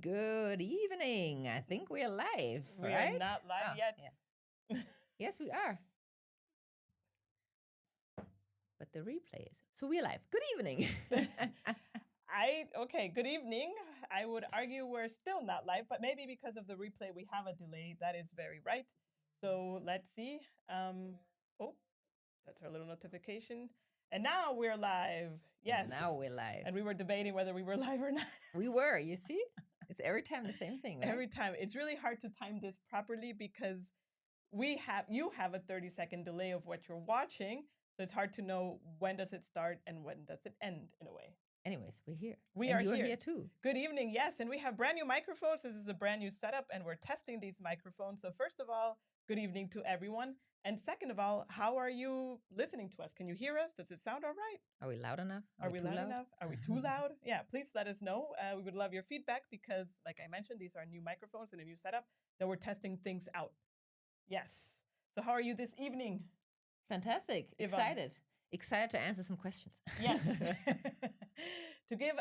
Good evening. I think we're live, We right? are not live Oh, yet. yeah. Yes, we are. But the replay is. So we're live. Good evening. Okay, good evening. I would argue we're still not live, but maybe because of the replay we have a delay. That is very right. So let's see. Oh, that's our little notification. And now we're live. Yes. Now we're live. And we were debating whether we were live or not. We were, you see? It's every time the same thing, right? Every time. It's really hard to time this properly because you have a 30-second delay of what you're watching. So it's hard to know when does it start and when does it end in a way. Anyways, we're here. We and are you're here. here too. Good evening. Yes, and we have brand new microphones. This is a brand new setup, and we're testing these microphones. So, first of all, good evening to everyone. And second of all, how are you listening to us? Can you hear us? Does it sound all right? Are we loud enough? Are we loud enough? Are we too loud? Yeah, please let us know. We would love your feedback because, like I mentioned, these are new microphones and a new setup that we're testing things out. Yes. So, how are you this evening? Fantastic. Yvonne. Excited to answer some questions. Yes. To give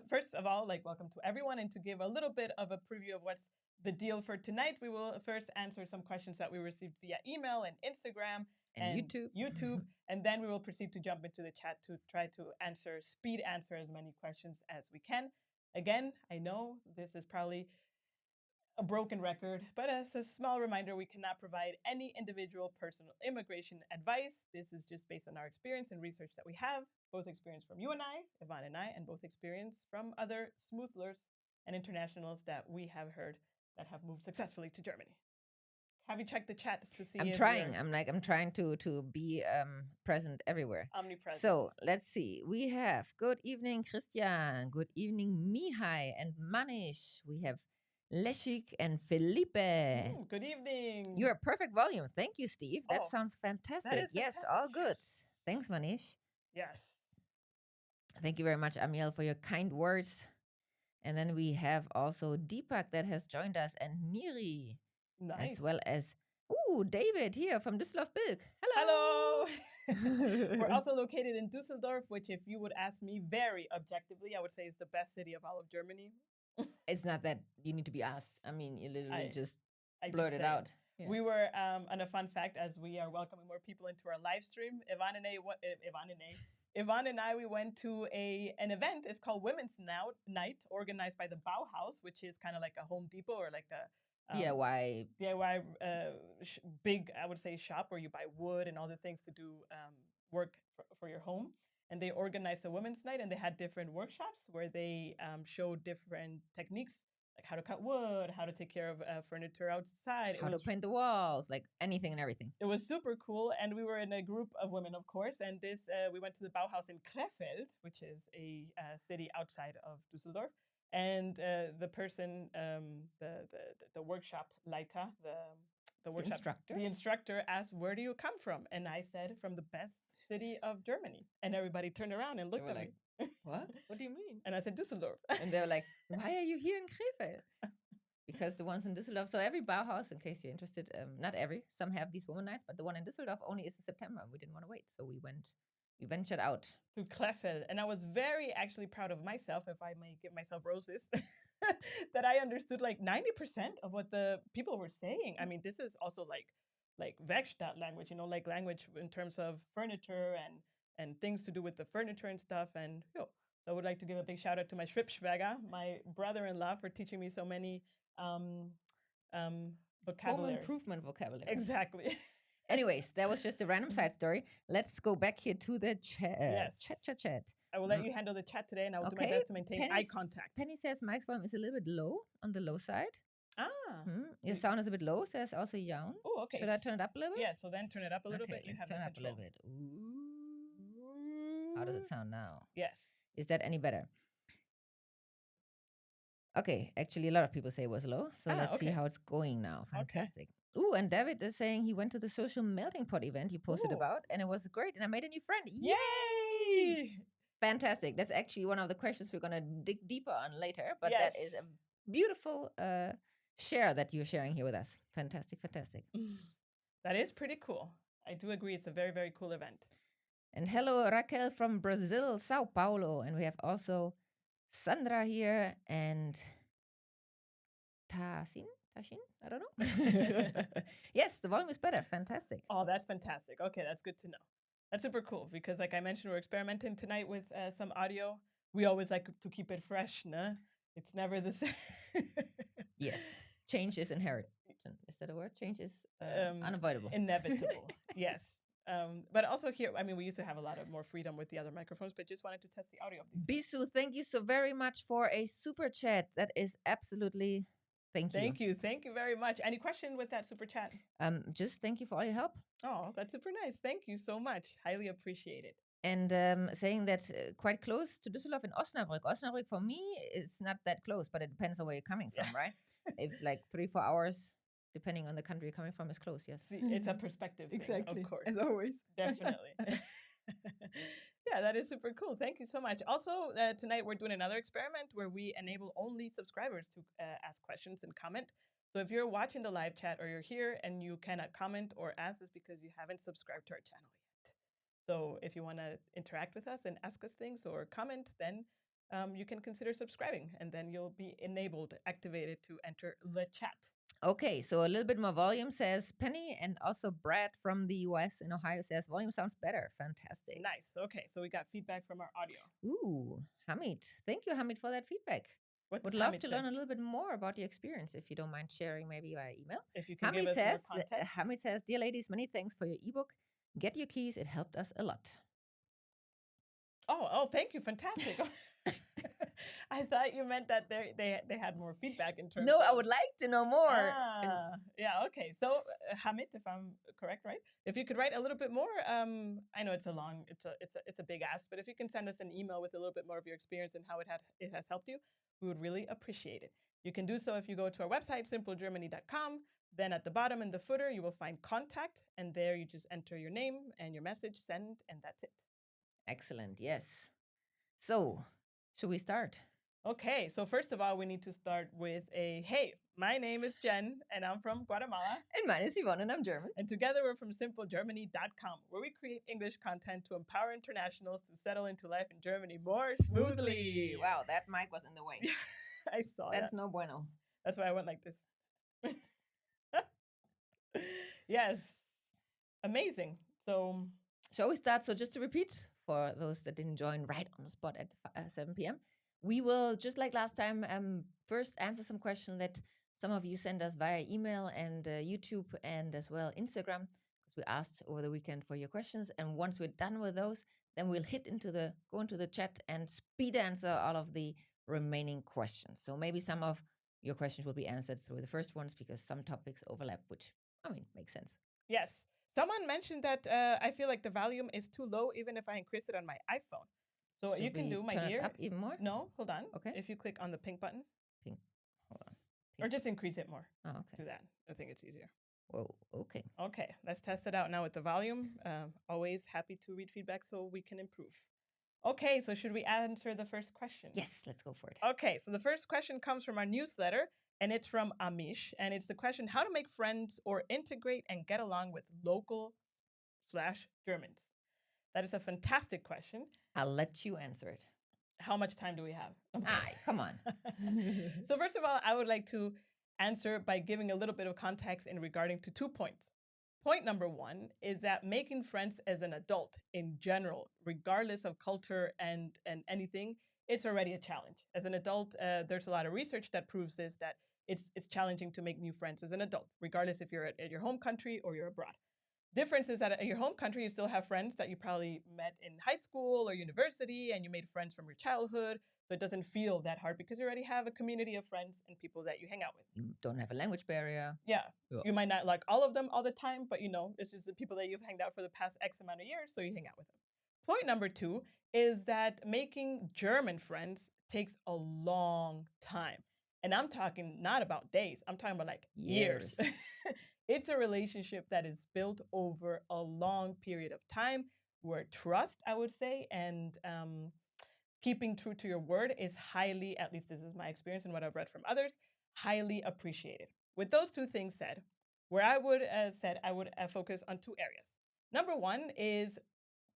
first of all, like welcome to everyone, and to give a little bit of a preview of what's the deal for tonight, we will first answer some questions that we received via email and Instagram And YouTube. And then we will proceed to jump into the chat to try to speed answer as many questions as we can. Again, I know this is probably a broken record, but as a small reminder, we cannot provide any individual personal immigration advice. This is just based on our experience and research that we have, both experience from you and I, Yvonne and I, and both experience from other smoothlers and internationals that we have heard that have moved successfully to Germany. Have you checked the chat to see? I'm trying. I'm trying to be present everywhere. Omnipresent. So let's see. We have good evening, Christian. Good evening, Mihai and Manish. We have Leshik and Felipe. Good evening. You're a perfect volume. Thank you, Steve. That sounds fantastic. That is yes, fantastic. all good. Thanks, Manish. Yes. Thank you very much, Amiel, for your kind words. And then we have also Deepak that has joined us, and Miri. Nice. As well as, David here from Düsseldorf Bilk. Hello. We're also located in Düsseldorf, which, if you would ask me very objectively, I would say is the best city of all of Germany. It's not that you need to be asked. I mean, you literally just blurt it out. Yeah. We were, on a fun fact, as we are welcoming more people into our live stream, Yvonne and I, we went to an event. It's called Women's Night, organized by the Bauhaus, which is kind of like a Home Depot or like a DIY big, I would say, shop where you buy wood and all the things to do work for your home. And they organized a women's night, and they had different workshops where they showed different techniques, like how to cut wood, how to take care of furniture outside, how to paint the walls, like anything and everything. It was super cool, and we were in a group of women, of course. And we went to the Bauhaus in Krefeld, which is a city outside of Düsseldorf. And the person, the workshop Leiter, the instructor asked, "Where do you come from?" And I said, "From the best city of Germany." And everybody turned around and looked at me. What? What do you mean? And I said, Düsseldorf. And they were like, "Why are you here in Krefeld?" Because the ones in Düsseldorf, so every Bauhaus, in case you're interested, not every, some have these women nights, but the one in Düsseldorf only is in September. We didn't want to wait, so we ventured out to Krefeld, and I was very actually proud of myself, if I may give myself roses, that I understood like 90% of what the people were saying. I mean, this is also like Werkstatt language, like language in terms of furniture and things to do with the furniture and stuff. And so I would like to give a big shout out to my Schwibschwager, my brother-in-law, for teaching me so many vocabulary. Home improvement vocabulary. Exactly. Anyways, that was just a random side story. Let's go back here to the chat. Yes. Chat. I will let you handle the chat today, and I will do my best to maintain eye contact. Penny says Mike's volume is a little bit low, on the low side. Your Hmm. sound is a bit low, says also Young. Oh, okay. Should I turn it up a little bit? Yeah, so then turn it up a little bit. Let's turn it up a little bit. Ooh. How does it sound now? Yes. Is that any better? Okay, actually, a lot of people say it was low, so let's see how it's going now. Fantastic. Okay. Ooh, and David is saying he went to the social melting pot event you posted about, and it was great, and I made a new friend. Yay! Fantastic. That's actually one of the questions we're going to dig deeper on later, but that is a beautiful share that you're sharing here with us. Fantastic. That is pretty cool. I do agree. It's a very, very cool event. And hello, Raquel from Brazil, Sao Paulo. And we have also Sandra here and Tashin? I don't know. Yes, the volume is better. Fantastic. Oh, that's fantastic. Okay, that's good to know. That's super cool because, like I mentioned, we're experimenting tonight with some audio. We always like to keep it fresh, no? It's never the same. Yes, change is inherent. Is that a word? Change is unavoidable. Inevitable. Yes. But also here, I mean, we used to have a lot of more freedom with the other microphones, but just wanted to test the audio of these. Bisu, thank you so very much for a super chat. That is absolutely thank you. Thank you very much. Any question with that super chat? Just thank you for all your help. Oh, that's super nice. Thank you so much. Highly appreciate it. And saying that quite close to Düsseldorf in Osnabrück. Osnabrück for me is not that close, but it depends on where you're coming from, right? If like 3-4 hours, depending on the country you're coming from, is close. Yes, See, it's a perspective thing, exactly, of course, as always. Definitely. Yeah, that is super cool. Thank you so much. Also, tonight we're doing another experiment where we enable only subscribers to ask questions and comment. So if you're watching the live chat or you're here and you cannot comment or ask, it's because you haven't subscribed to our channel yet. So if you want to interact with us and ask us things or comment, then you can consider subscribing, and then you'll be enabled, activated to enter the chat. Okay, so a little bit more volume, says Penny, and also Brad from the US in Ohio says volume sounds better. Fantastic. Nice. Okay, so we got feedback from our audio. Ooh, Hamid. Thank you, Hamid, for that feedback. Would love to learn a little bit more about your experience if you don't mind sharing, maybe via email. If you can give us more context. Hamid says, dear ladies, many thanks for your ebook. Get your keys. It helped us a lot. Oh, thank you. Fantastic. I thought you meant that they had more feedback in terms. No, I would like to know more. Yeah. Okay. So Hamid, if I'm correct, right? If you could write a little bit more, I know it's a big ask, but if you can send us an email with a little bit more of your experience and how it has helped you, we would really appreciate it. You can do so if you go to our website, simplegermany.com. Then at the bottom in the footer, you will find contact, and there you just enter your name and your message, send, and that's it. Excellent. Yes. So, should we start? Okay, so first of all, we need to start with hey, my name is Jen, and I'm from Guatemala. And mine is Yvonne, and I'm German. And together we're from simplegermany.com, where we create English content to empower internationals to settle into life in Germany more smoothly. Wow, that mic was in the way. I saw that. That's no bueno. That's why I went like this. Yes. Amazing. So, shall we start? So just to repeat, for those that didn't join right on the spot at 7 p.m., we will, just like last time, first answer some questions that some of you send us via email and YouTube and as well Instagram, because we asked over the weekend for your questions. And once we're done with those, then we'll go into the chat and speed answer all of the remaining questions. So maybe some of your questions will be answered through the first ones because some topics overlap, which, I mean, makes sense. Yes. Someone mentioned that I feel like the volume is too low even if I increase it on my iPhone. So you can do, my dear. Turn it up even more? No, hold on. Okay. If you click on the pink button. Pink. Hold on. Pink. Or just increase it more. Oh, okay. Do that. I think it's easier. Whoa, okay. Okay, let's test it out now with the volume. Always happy to read feedback so we can improve. Okay, so should we answer the first question? Yes, let's go for it. Okay, so the first question comes from our newsletter, and it's from Amish, and it's the question, how to make friends or integrate and get along with local/Germans. That is a fantastic question. I'll let you answer it. How much time do we have? Come on. So first of all, I would like to answer by giving a little bit of context in regarding to 2 points. Point number 1 is that making friends as an adult in general, regardless of culture and anything, it's already a challenge. As an adult, there's a lot of research that proves this, that it's challenging to make new friends as an adult, regardless if you're at your home country or you're abroad. Difference is that in your home country, you still have friends that you probably met in high school or university, and you made friends from your childhood. So it doesn't feel that hard because you already have a community of friends and people that you hang out with. You don't have a language barrier. Yeah. You might not like all of them all the time, but it's just the people that you've hanged out for the past X amount of years, so you hang out with them. Point number 2 is that making German friends takes a long time. And I'm talking not about days. I'm talking about like years. It's a relationship that is built over a long period of time where trust, I would say, and keeping true to your word is highly, at least this is my experience and what I've read from others, highly appreciated. With those 2 things said, where I would focus on 2 areas. Number 1 is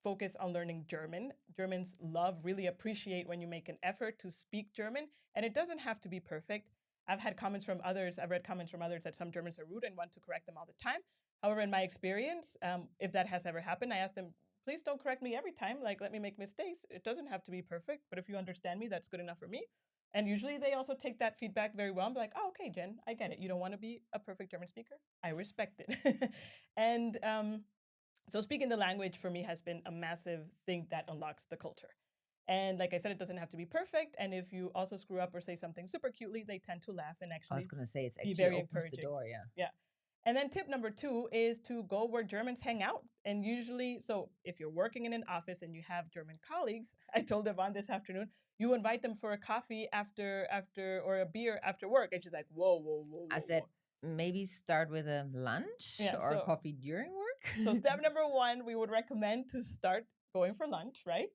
focus on learning German. Germans really appreciate when you make an effort to speak German, and it doesn't have to be perfect. I've had comments from others. I've read comments from others that some Germans are rude and want to correct them all the time. However, in my experience, if that has ever happened, I ask them, please don't correct me every time. Like, let me make mistakes. It doesn't have to be perfect, but if you understand me, that's good enough for me. And usually they also take that feedback very well and be like, oh, okay, Jen, I get it. You don't want to be a perfect German speaker. I respect it. And so speaking the language for me has been a massive thing that unlocks the culture. And like I said, it doesn't have to be perfect. And if you also screw up or say something super cutely, they tend to laugh and I actually was going to say, it's be actually very opens the encouraging. door. Yeah. Yeah. And then tip number 2 is to go where Germans hang out. And usually, so if you're working in an office and you have German colleagues, I told Yvonne this afternoon, you invite them for a coffee after or a beer after work. And she's like, whoa, whoa, whoa, I whoa, said, whoa. maybe start with a lunch Yeah, or a so coffee during work. so step number 1, we would recommend to start going for lunch, right?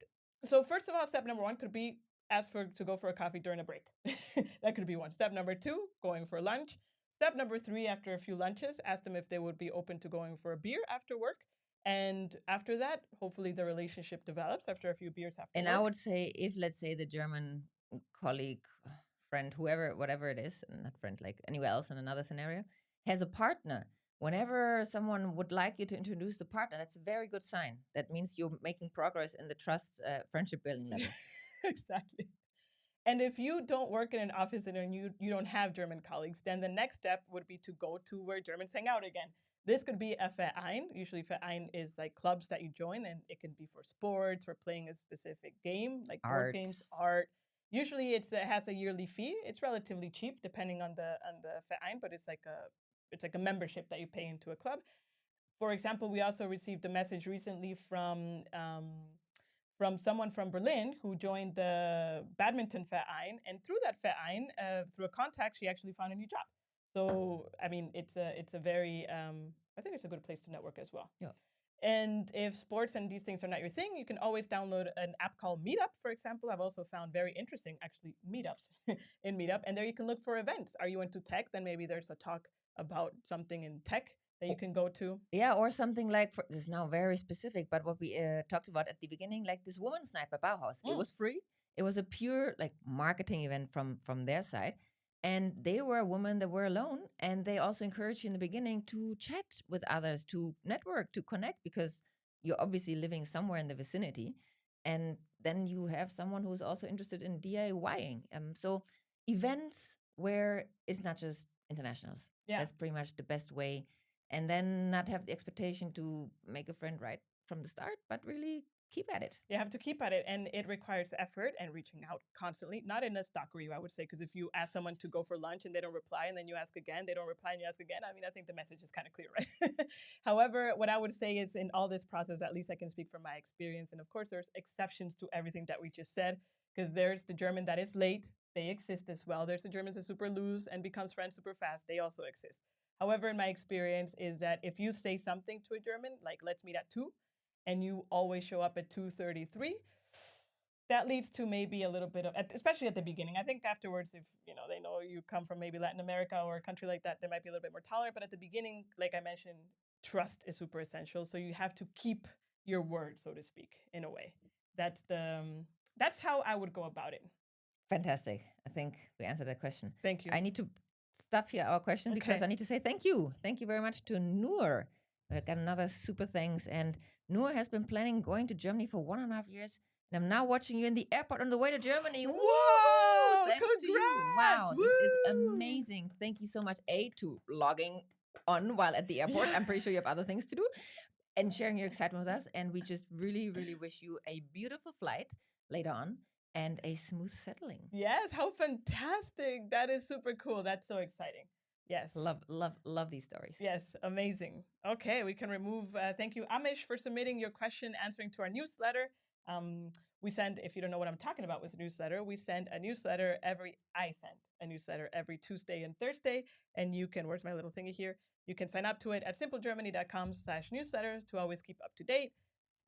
So first of all, step number 1 could be ask to go for a coffee during a break. That could be one. Step number 2, going for lunch. Step number 3, after a few lunches, ask them if they would be open to going for a beer after work. And after that, hopefully the relationship develops after a few beers after And work. I would say, if let's say the German colleague, friend, whoever, whatever it is, not friend, like anywhere else in another scenario, has a partner, whenever someone would like you to introduce the partner, that's a very good sign. That means you're making progress in the trust, friendship building level. Exactly. And if you don't work in an office and you don't have German colleagues, then the next step would be to go to where Germans hang out again. This could be a Verein. Usually Verein is like clubs that you join, and it can be for sports or playing a specific game, like board games, art. Usually it has a yearly fee. It's relatively cheap depending on the Verein, but it's like a membership that you pay into a club. For example, we also received a message recently from someone from Berlin who joined the badminton Verein, and through that Verein, through a contact, she actually found a new job. So I mean, it's a very I think it's a good place to network as well. Yeah. And if sports and these things are not your thing, you can always download an app called Meetup, for example. I've also found very interesting, actually, meetups in Meetup. And there you can look for events. Are you into tech? Then maybe there's a talk about something in tech that you can go to. Yeah, or something like, this is now very specific, but what we talked about at the beginning, like this woman's night by Bauhaus. It was free. It was a pure like marketing event from their side. And they were a woman that were alone. And they also encouraged you in the beginning to chat with others, to network, to connect, because you're obviously living somewhere in the vicinity. And then you have someone who's also interested in DIYing. So events where it's not just internationals. Yeah. That's pretty much the best way. And then not have the expectation to make a friend right from the start, but really keep at it. You have to keep at it, and it requires effort and reaching out constantly, not in a stalker way, I would say, because if you ask someone to go for lunch and they don't reply, and then you ask again, they don't reply, and you ask again, I mean, I think the message is kind of clear, right? However, what I would say is in all this process, at least I can speak from my experience, and of course, there's exceptions to everything that we just said, because there's the German that is late, they exist as well. There's the Germans that super loose and becomes friends super fast, they also exist. However, in my experience is that if you say something to a German, like let's meet at 2, and you always show up at 2:33, that leads to maybe a little bit of, especially at the beginning. I think afterwards, if they know you come from maybe Latin America or a country like that, they might be a little bit more tolerant. But at the beginning, like I mentioned, trust is super essential. So you have to keep your word, so to speak, in a way. That's how I would go about it. Fantastic. I think we answered that question. Thank you. I need to stop here our question because I need to say thank you. Thank you very much to Noor. I got another super thanks. And Noor has been planning going to Germany for 1.5 years. And I'm now watching you in the airport on the way to Germany. Whoa! Thanks Congrats! to you. Wow, Woo! this is amazing. Thank you so much, to logging on while at the airport. I'm pretty sure you have other things to do. And sharing your excitement with us. And we just really, really wish you a beautiful flight later on and a smooth settling. Yes, how fantastic. That is super cool. That's so exciting. Yes. Love these stories. Yes, amazing. Okay, we can remove, thank you, Amish, for submitting your question, answering to our newsletter. We send, if you don't know what I'm talking about with newsletter, I send a newsletter every Tuesday and Thursday. And you can, where's my little thingy here? You can sign up to it at simplegermany.com/newsletter to always keep up to date.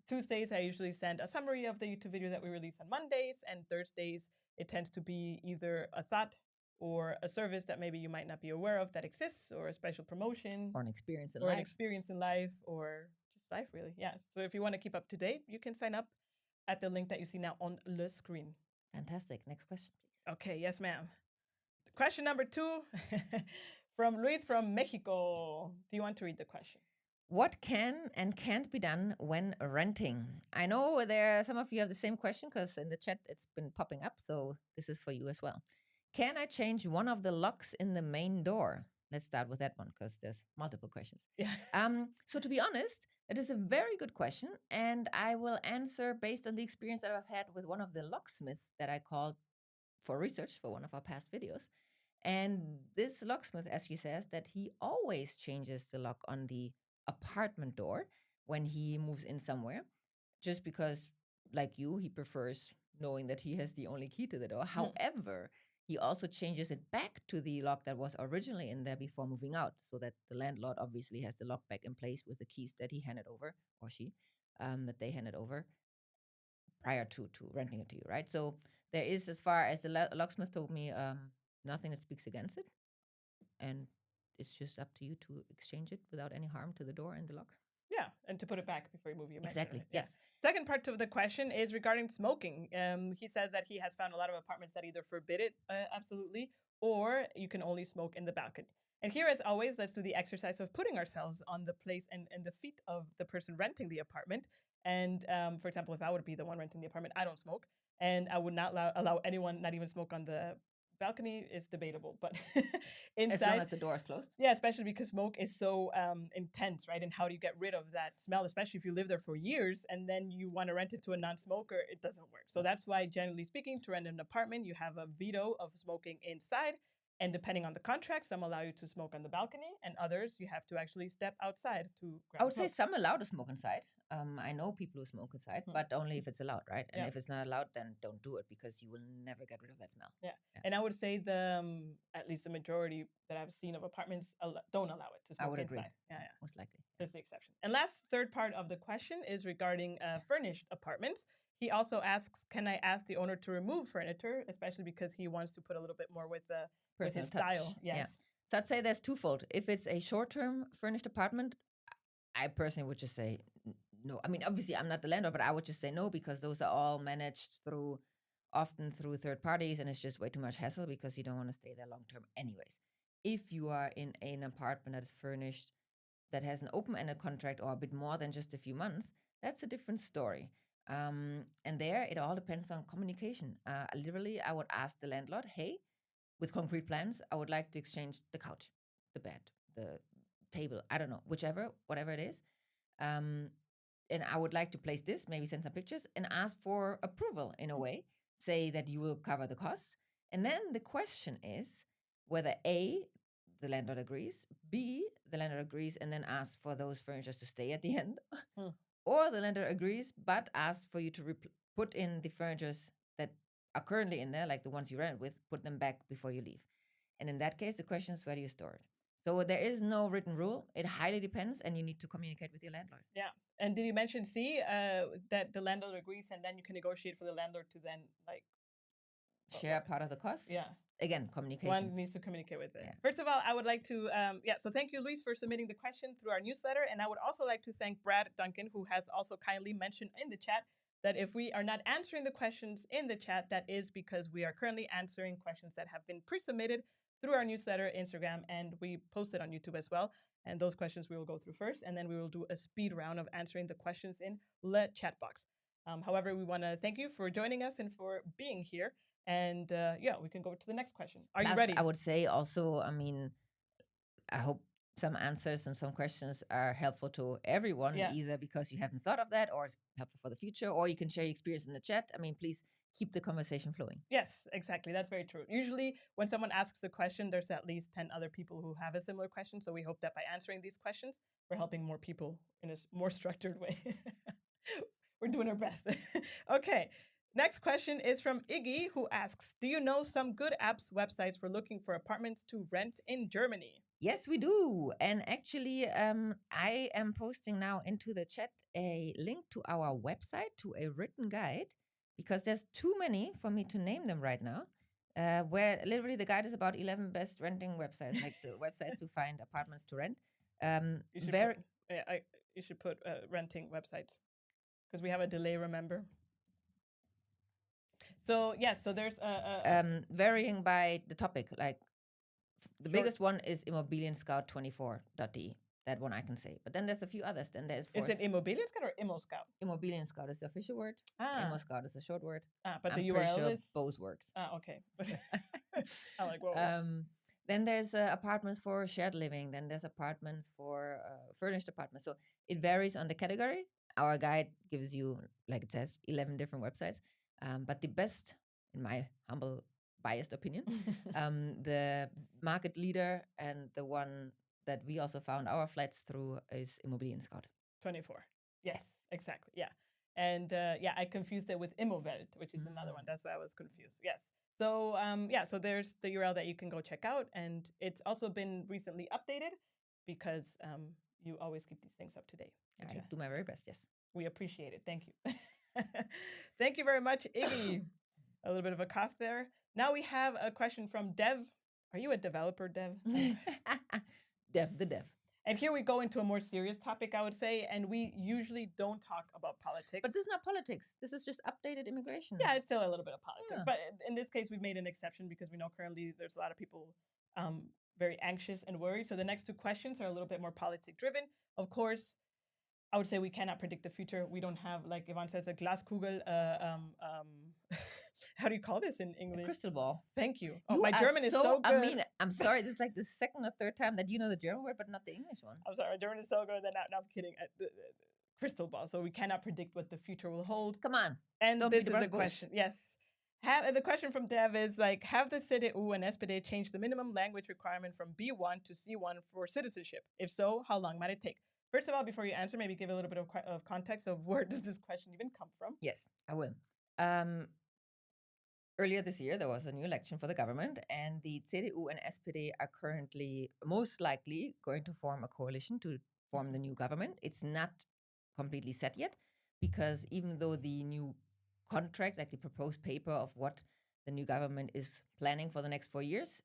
Tuesdays, I usually send a summary of the YouTube video that we release on Mondays, and Thursdays, it tends to be either a thought or a service that maybe you might not be aware of that exists, or a special promotion, or an experience in life, or just life, really. Yeah. So if you want to keep up to date, you can sign up at the link that you see now on the screen. Fantastic. Next question, please. Okay. Yes, ma'am. Question number 2 from Luis from Mexico. Do you want to read the question? What can and can't be done when renting? I know some of you have the same question because in the chat it's been popping up. So this is for you as well. Can I change one of the locks in the main door? Let's start with that one because there's multiple questions. Yeah. So to be honest, it is a very good question, and I will answer based on the experience that I've had with one of the locksmiths that I called for research for one of our past videos. And this locksmith, as he says, that he always changes the lock on the apartment door when he moves in somewhere, just because, like you, he prefers knowing that he has the only key to the door. However, he also changes it back to the lock that was originally in there before moving out, so that the landlord obviously has the lock back in place with the keys that he handed over, or she, that they handed over prior to renting it to you, right? So there is, as far as the locksmith told me, nothing that speaks against it, and it's just up to you to exchange it without any harm to the door and the lock. Yeah, and to put it back before you move, you mentioned Exactly. it. Yeah. Yes. Second part of the question is regarding smoking. He says that he has found a lot of apartments that either forbid it absolutely, or you can only smoke in the balcony. And here, as always, let's do the exercise of putting ourselves on the place and the feet of the person renting the apartment. And for example, if I would be the one renting the apartment, I don't smoke, and I would not allow anyone, not even smoke on the balcony. Is debatable, but inside, as long as the door is closed. Yeah, especially because smoke is so intense, right? And how do you get rid of that smell, especially if you live there for years and then you want to rent it to a non-smoker? It doesn't work. So that's why, generally speaking, to rent an apartment, you have a veto of smoking inside. And depending on the contract, some allow you to smoke on the balcony, and others you have to actually step outside to grab I would smoke. say some allow to smoke inside. I know people who smoke inside, but only if it's allowed, right? And Yeah. if it's not allowed, then don't do it because you will never get rid of that smell. Yeah. And I would say at least the majority that I've seen of apartments don't allow it to smoke I would agree. inside. Yeah, most likely. That's the exception. And last, third part of the question is regarding furnished apartments. He also asks, can I ask the owner to remove furniture, especially because he wants to put a little bit more with his touch. style? Yes. Yeah. So I'd say there's twofold. If it's a short-term furnished apartment, I personally would just say no. I mean, obviously, I'm not the landlord, but I would just say no because those are all managed often through third parties, and it's just way too much hassle because you don't want to stay there long term anyways. If you are in an apartment that is furnished, that has an open-ended contract or a bit more than just a few months, that's a different story. And there, it all depends on communication. Literally, I would ask the landlord, hey, with concrete plans, I would like to exchange the couch, the bed, the table, I don't know, whatever it is. And I would like to place this, maybe send some pictures and ask for approval in a way, say that you will cover the costs. And then the question is whether A, the landlord agrees, B, the landlord agrees and then asks for those furnitures to stay at the end, or the landlord agrees but asks for you to put in the furnitures that are currently in there, like the ones you rent with, put them back before you leave. And in that case, the question is, where do you store it? So there is no written rule. It highly depends, and you need to communicate with your landlord. Yeah. And did you mention C, that the landlord agrees, and then you can negotiate for the landlord to then share part of the cost? Yeah. Again, communication. One needs to communicate with it. Yeah. First of all, I would like to, so thank you, Luis, for submitting the question through our newsletter. And I would also like to thank Brad Duncan, who has also kindly mentioned in the chat that if we are not answering the questions in the chat, that is because we are currently answering questions that have been pre-submitted through our newsletter, Instagram, and we post it on YouTube as well. And those questions we will go through first, and then we will do a speed round of answering the questions in the chat box. However, we want to thank you for joining us and for being here. And we can go to the next question. Are you ready? I would say also, I mean, I hope some answers and some questions are helpful to everyone, either because you haven't thought of that or it's helpful for the future, or you can share your experience in the chat. I mean, please keep the conversation flowing. Yes, exactly. That's very true. Usually when someone asks a question, there's at least 10 other people who have a similar question. So we hope that by answering these questions, we're helping more people in a more structured way. We're doing our best. Okay. Next question is from Iggy, who asks, do you know some good apps, websites for looking for apartments to rent in Germany? Yes, we do. And actually, I am posting now into the chat a link to our website, to a written guide, because there's too many for me to name them right now, where literally the guide is about 11 best renting websites, like the websites to find apartments to rent. You should put renting websites, because we have a delay, remember? So yes, so there's varying by the topic. Like the Sure. biggest one is immobilienscout24.de. That one I can say. But then there's a few others. Then there's Is it Immobilien Scout or Immo Scout? Immobilien Scout is the official word. Immo Scout is a short word. But I'm the pretty URL sure is both works. Okay. I'm like, whoa. Then there's apartments for shared living. Then there's apartments for furnished apartments. So it varies on the category. Our guide gives you, like it says, 11 different websites. But the best, in my humble, biased opinion, the market leader and the one that we also found our flats through is Immobilien Scout. 24. Yes, exactly. Yeah. And I confused it with Immowelt, which is another one. That's why I was confused. Yes. So so there's the URL that you can go check out, and it's also been recently updated because you always keep these things up to date. I do my very best. Yes, we appreciate it. Thank you. Thank you very much, Iggy. A little bit of a cough there. Now we have a question from Dev. Are you a developer, Dev? Dev. And here we go into a more serious topic, I would say, and we usually don't talk about politics. But this is not politics. This is just updated immigration. Yeah, it's still a little bit of politics. Yeah. But in this case, we've made an exception because we know currently there's a lot of people very anxious and worried. So the next two questions are a little bit more politic driven. Of course, I would say we cannot predict the future. We don't have, like Yvonne says, a Glaskugel. How do you call this in English? A crystal ball. Thank you. Oh, my German is so good. I mean, I'm sorry. This is like the second or third time that you know the German word, but not the English one. I'm sorry. My German is so good that now I'm kidding. The crystal ball. So we cannot predict what the future will hold. Come on. And this is a question. Yes. The question from Dev is like, have the CDU and SPD changed the minimum language requirement from B1 to C1 for citizenship? If so, how long might it take? First of all, before you answer, maybe give a little bit of context of where does this question even come from? Yes, I will. Earlier this year, there was a new election for the government, and the CDU and SPD are currently most likely going to form a coalition to form the new government. It's not completely set yet, because even though the new contract, like the proposed paper of what the new government is planning for the next 4 years,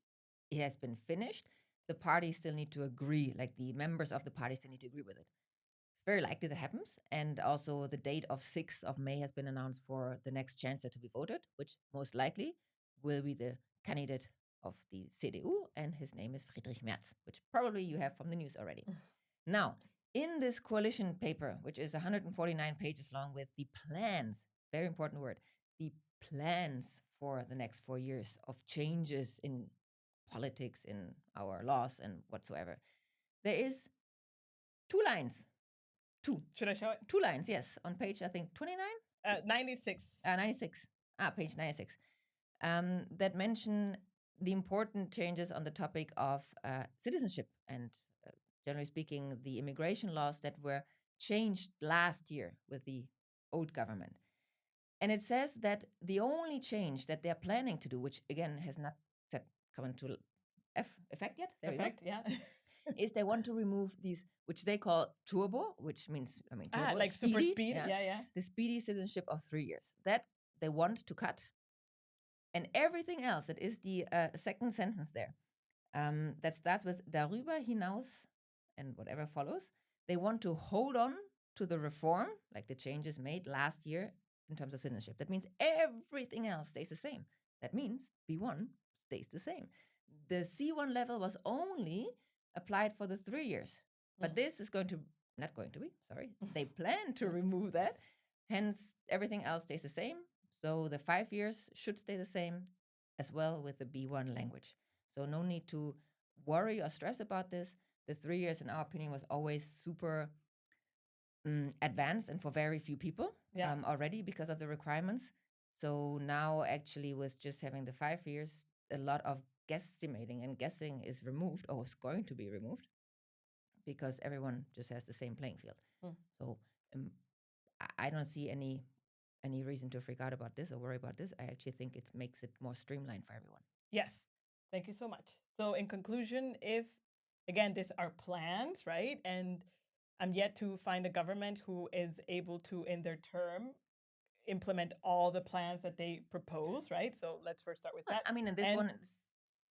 it has been finished, the parties still need to agree, like the members of the party still need to agree with it. It's very likely that happens. And also the date of 6th of May has been announced for the next chancellor to be voted, which most likely will be the candidate of the CDU, and his name is Friedrich Merz, which probably you have from the news already. Now, in this coalition paper, which is 149 pages long with the plans, very important word, the plans for the next 4 years of changes in politics, in our laws and whatsoever, there is 2 lines. 2. Should I show it? 2 lines, yes, on page, I think, 29? 96. 96. Page 96. That mention the important changes on the topic of citizenship and, generally speaking, the immigration laws that were changed last year with the old government. And it says that the only change that they're planning to do, which again has not come into effect yet. Yeah. Is they want to remove these, which they call turbo, which means, turbo, like speedy, super speed. Yeah. The speedy citizenship of 3 years. That they want to cut. And everything else, that is the second sentence there, that starts with darüber hinaus and whatever follows. They want to hold on to the reform, like the changes made last year in terms of citizenship. That means everything else stays the same. That means B1 stays the same. The C1 level was only applied for the 3 years. But this is they plan to remove that. Hence, everything else stays the same. So the 5 years should stay the same as well with the B1 language. So no need to worry or stress about this. The 3 years, in our opinion, was always super advanced and for very few people already because of the requirements. So now actually with just having the 5 years, a lot of guesstimating and guessing is removed, or is going to be removed, because everyone just has the same playing field. So I don't see any reason to freak out about this or worry about this. I actually think it makes it more streamlined for everyone. Yes. Thank you so much. So in conclusion, if, again, these are plans, right? And I'm yet to find a government who is able to, in their term, implement all the plans that they propose, right? So let's first start with that. I mean, and this one is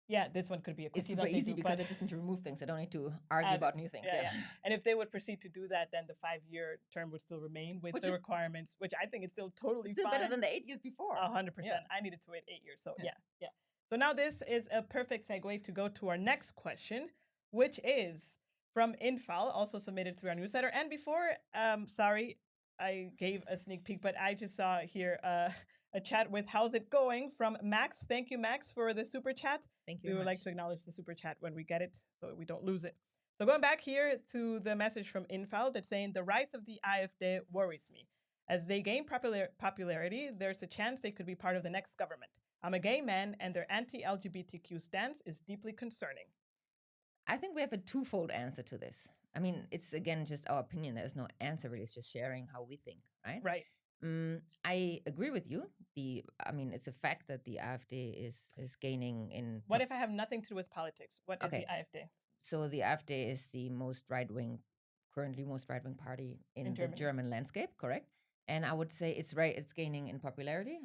Yeah, this one could be a It's quickie super that they easy do, because but I just need to remove things. I don't need to argue add about it. new things. Yeah, Yeah. yeah. And if they would proceed to do that, then the 5-year term would still remain with Which the is requirements, which I think is still totally Still fine. better than the 8 years before. 100%. Yeah. I needed to wait 8 years. So Yeah. yeah. So now this is a perfect segue to go to our next question, which is from Infal, also submitted through our newsletter. And before, sorry, I gave a sneak peek, but I just saw here a chat with "How's it going?" from Max. Thank you, Max, for the super chat. Thank you. We would like to acknowledge the super chat when we get it, so we don't lose it. So going back here to the message from Infal that's saying the rise of the AfD worries me. As they gain popularity, there's a chance they could be part of the next government. I'm a gay man, and their anti-LGBTQ stance is deeply concerning. I think we have a twofold answer to this. I mean, it's again just our opinion. There's no answer really. It's just sharing how we think, right? Right. I agree with you. It's a fact that the AfD is gaining in. What if I have nothing to do with politics? What is the AfD? So the AfD is the currently most right wing party in the Germany. German landscape, correct? And I would say it's right. It's gaining in popularity.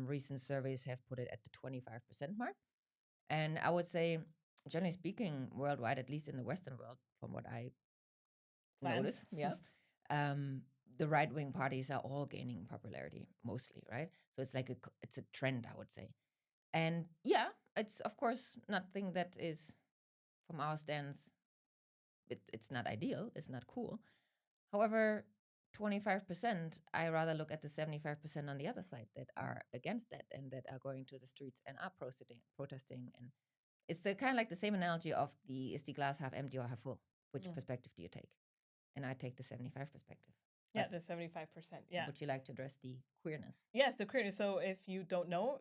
Recent surveys have put it at the 25% mark, and I would say, generally speaking, worldwide, at least in the Western world, from what I notice, the right wing parties are all gaining popularity mostly, right? So it's like it's a trend, I would say, and yeah, it's of course nothing that is from our stance. It's not ideal. It's not cool. However, 25%, I rather look at the 75% on the other side that are against that and that are going to the streets and are protesting. And it's the kind of like the same analogy of is the glass half empty or half full? Which perspective do you take? And I take the 75 perspective. Yeah, the 75%. Yeah. Would you like to address the queerness? Yes, the queerness. So if you don't know,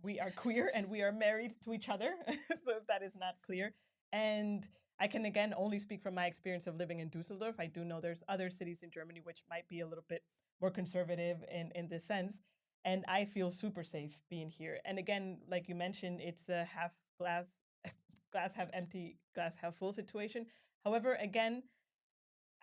we are queer and we are married to each other. So if that is not clear. And I can again only speak from my experience of living in Dusseldorf. I do know there's other cities in Germany which might be a little bit more conservative in this sense. And I feel super safe being here. And again, like you mentioned, it's a half glass, glass half empty, glass half full situation. However, again,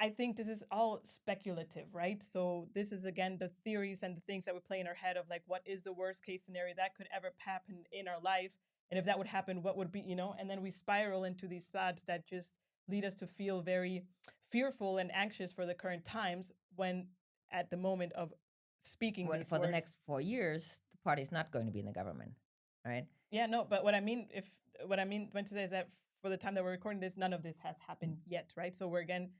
I think this is all speculative, right? So this is again the theories and the things that we play in our head of like, what is the worst case scenario that could ever happen in our life? And if that would happen, what would be, and then we spiral into these thoughts that just lead us to feel very fearful and anxious for the current times when at the moment of speaking these for words, the next 4 years, the party is not going to be in the government, right? Yeah, no, but what I mean when to say is that for the time that we're recording this, none of this has happened yet, right? So we're again,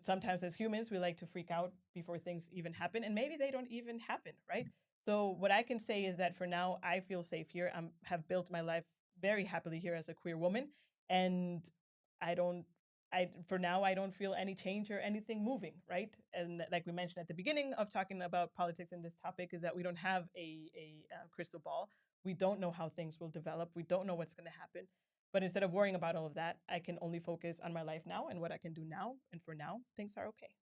sometimes as humans, we like to freak out before things even happen, and maybe they don't even happen, right? So what I can say is that for now, I feel safe here. I have built my life very happily here as a queer woman, and for now, I don't feel any change or anything moving, right? And like we mentioned at the beginning of talking about politics in this topic, is that we don't have a crystal ball. We don't know how things will develop. We don't know what's going to happen. But instead of worrying about all of that, I can only focus on my life now and what I can do now. And for now, things are okay.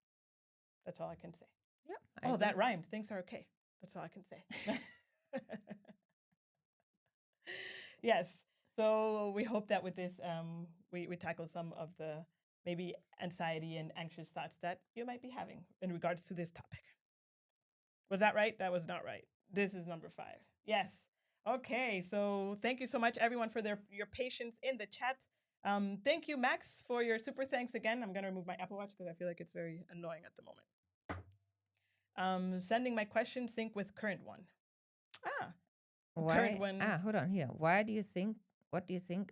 That's all I can say. Yeah. That rhymed. Things are okay. That's all I can say. Yes. So we hope that with this, we tackle some of the maybe anxiety and anxious thoughts that you might be having in regards to this topic. Was that right? That was not right. This is number 5. Yes. Okay. So thank you so much, everyone, for your patience in the chat. Thank you, Max, for your super thanks again. I'm going to remove my Apple Watch because I feel like it's very annoying at the moment. Sending my question sync with current one. Current one. Hold on here. What do you think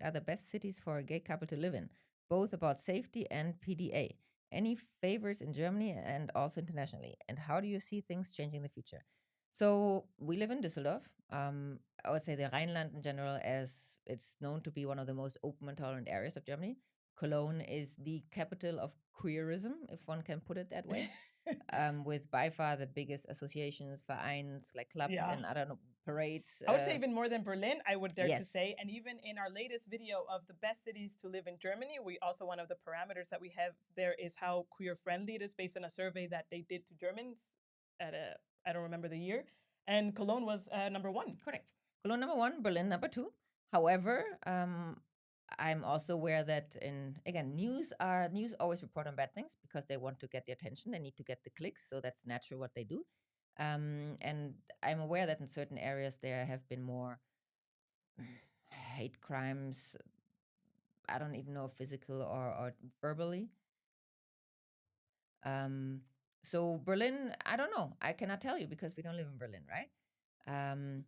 are the best cities for a gay couple to live in? Both about safety and PDA. Any favorites in Germany and also internationally? And how do you see things changing in the future? So we live in Düsseldorf. I would say the Rhineland in general, as it's known to be one of the most open and tolerant areas of Germany. Cologne is the capital of queerism, if one can put it that way. With by far the biggest associations, vereins, like clubs, and I don't know, parades. I would say even more than Berlin, I would dare to Yes. say. And even in our latest video of the best cities to live in Germany, we also, one of the parameters that we have there is how queer friendly it is based on a survey that they did to Germans at I don't remember the year. And Cologne was number 1. Correct. Cologne number 1, Berlin number 2. However, I'm also aware that news always report on bad things because they want to get the attention. They need to get the clicks, so that's natural what they do. And I'm aware that in certain areas there have been more, hate crimes. I don't even know if physical or verbally. Um, so Berlin, I don't know. I cannot tell you because we don't live in Berlin, right? Um,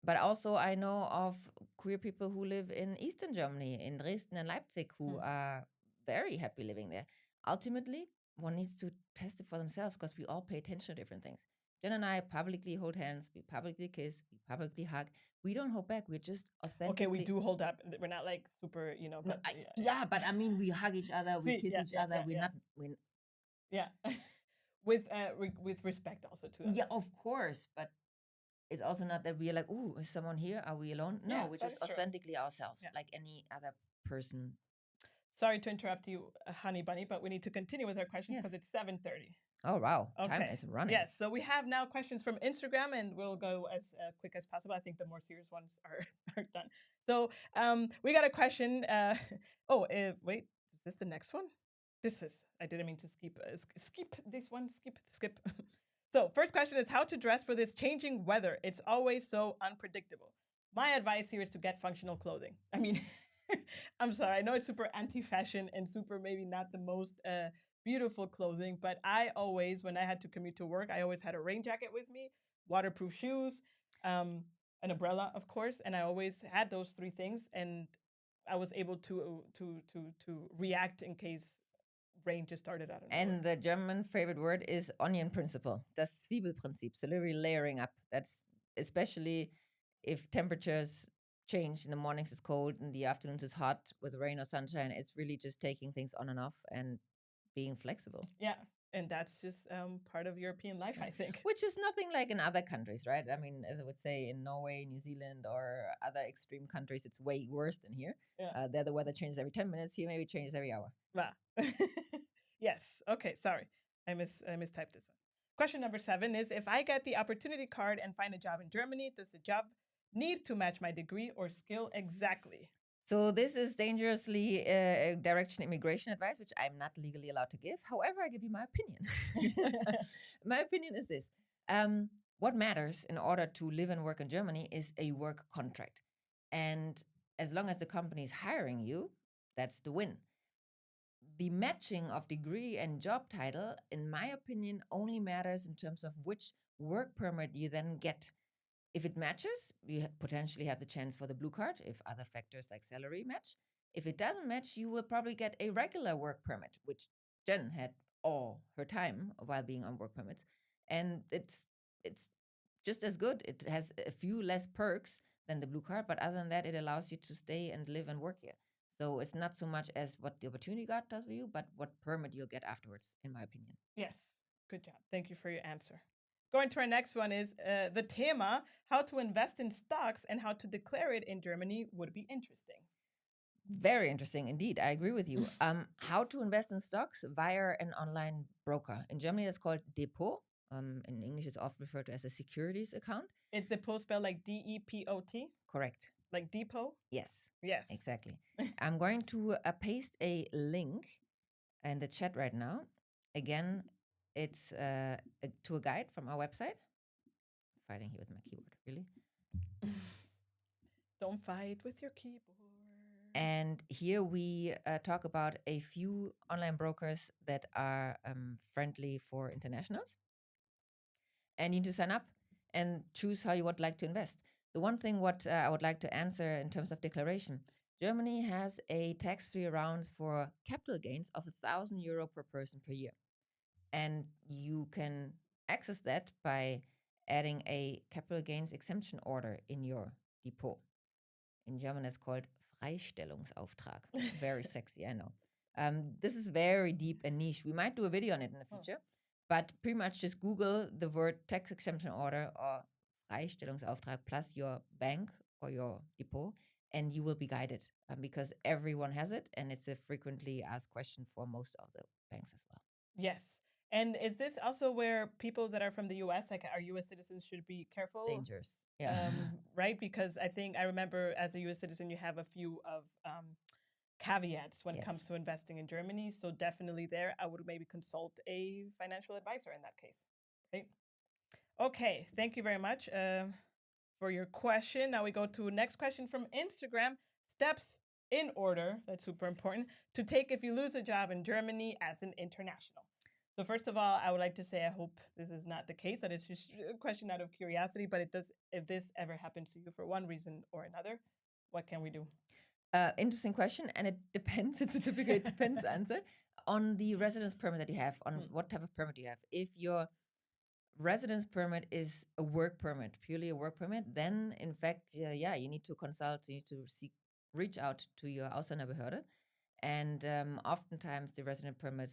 but also I know of queer people who live in Eastern Germany, in Dresden and Leipzig, who are very happy living there. Ultimately, one needs to test it for themselves because we all pay attention to different things. Jen and I publicly hold hands, we publicly kiss, we publicly hug. We don't hold back. We're just authentically. Okay, we do hold up. We're not like super, No, but yeah, but I mean, we hug each other, we See, kiss each other. We're not. yeah, with respect also to us. Yeah, of course, but it's also not that we are like, oh, is someone here? Are we alone? No, Yeah, we're that just is true. authentically ourselves, Yeah. like any other person. Sorry to interrupt you, Honey Bunny, but we need to continue with our questions Yes. because it's 7:30. Oh, wow. Time Okay. is running. Yes, so we have now questions from Instagram, and we'll go as quick as possible. I think the more serious ones are done. So we got a question. Wait, is this the next one? This is. I didn't mean to skip this one. Skip. So first question is how to dress for this changing weather. It's always so unpredictable. My advice here is to get functional clothing. I mean, I'm sorry. I know it's super anti-fashion and super maybe not the most beautiful clothing, but I always, when I had to commute to work, I always had a rain jacket with me, waterproof shoes, an umbrella, of course, and I always had those three things, and I was able to react in case rain just started out of nowhere. And the German favorite word is onion principle, das Zwiebelprinzip. So literally layering up. That's especially if temperatures change. In the mornings it's cold, in the afternoons it's hot with rain or sunshine. It's really just taking things on and off and being flexible. Yeah. And that's just part of European life, I think. Which is nothing like in other countries, right? I mean, as I would say, in Norway, New Zealand, or other extreme countries, it's way worse than here. Yeah. There, the weather changes every 10 minutes. Here, maybe it changes every hour. Yes. Okay. Sorry. I mistyped this one. Question number 7 is if I get the opportunity card and find a job in Germany, does the job need to match my degree or skill exactly? So this is dangerously direction immigration advice, which I'm not legally allowed to give. However, I give you my opinion. My opinion is this. What matters in order to live and work in Germany is a work contract. And as long as the company is hiring you, that's the win. The matching of degree and job title, in my opinion, only matters in terms of which work permit you then get. If it matches, you potentially have the chance for the blue card if other factors like salary match. If it doesn't match, you will probably get a regular work permit, which Jen had all her time while being on work permits. And it's just as good. It has a few less perks than the blue card, but other than that, it allows you to stay and live and work here. So it's not so much as what the opportunity card does for you, but what permit you'll get afterwards, in my opinion. Yes. Good job. Thank you for your answer. Going to our next one is the tema, how to invest in stocks and how to declare it in Germany would be interesting. Very interesting indeed. I agree with you. How to invest in stocks via an online broker. In Germany, it's called Depot. In English, it's often referred to as a securities account. It's Depot spelled like DEPOT? Correct. Like depot? Yes. Yes. Exactly. I'm going to paste a link in the chat right now. Again, it's to a guide from our website. I'm fighting here with my keyboard, really. Don't fight with your keyboard. And here we talk about a few online brokers that are friendly for internationals. And you need to sign up and choose how you would like to invest. The one thing what I would like to answer in terms of declaration, Germany has a tax-free allowance for capital gains of €1,000 per person per year. And you can access that by adding a capital gains exemption order in your depot. In German, it's called Freistellungsauftrag. Very sexy, I know. This is very deep and niche. We might do a video on it in the future, but pretty much just Google the word tax exemption order or Freistellungsauftrag plus your bank or your depot, and you will be guided because everyone has it, and it's a frequently asked question for most of the banks as well. Yes. And is this also where people that are from the US, like our US citizens, should be careful? Dangerous. Yeah. Right? Because I think I remember as a US citizen, you have a few of caveats when it comes to investing in Germany. So definitely there, I would maybe consult a financial advisor in that case. Right? Okay. Thank you very much for your question. Now we go to next question from Instagram. Steps in order, that's super important, to take if you lose a job in Germany as an international. So first of all, I would like to say I hope this is not the case, that it's just a question out of curiosity, but it does, if this ever happens to you for one reason or another, what can we do? Interesting question, and it depends. It's a typical it depends answer on the residence permit that you have, on what type of permit you have. If your residence permit is a work permit, purely a work permit, then in fact, yeah, you need to consult, you need to reach out to your Ausländerbehörde, and oftentimes the resident permit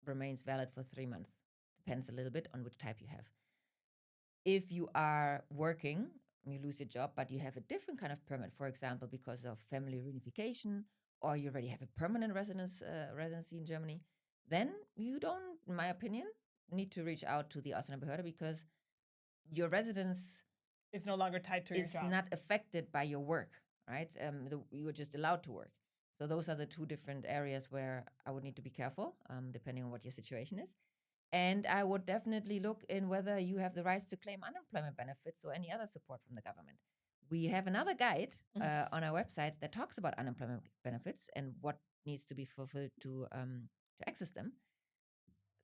remains valid for 3 months. Depends a little bit on which type you have. If you are working, you lose your job, but you have a different kind of permit, for example, because of family reunification, or you already have a permanent residency in Germany, then you don't, in my opinion, need to reach out to the Ausländerbehörde, because your residence It's no longer tied to your is job. not affected by your work, right? You're just allowed to work. So those are the two different areas where I would need to be careful, depending on what your situation is. And I would definitely look in whether you have the rights to claim unemployment benefits or any other support from the government. We have another guide on our website that talks about unemployment benefits and what needs to be fulfilled to access them.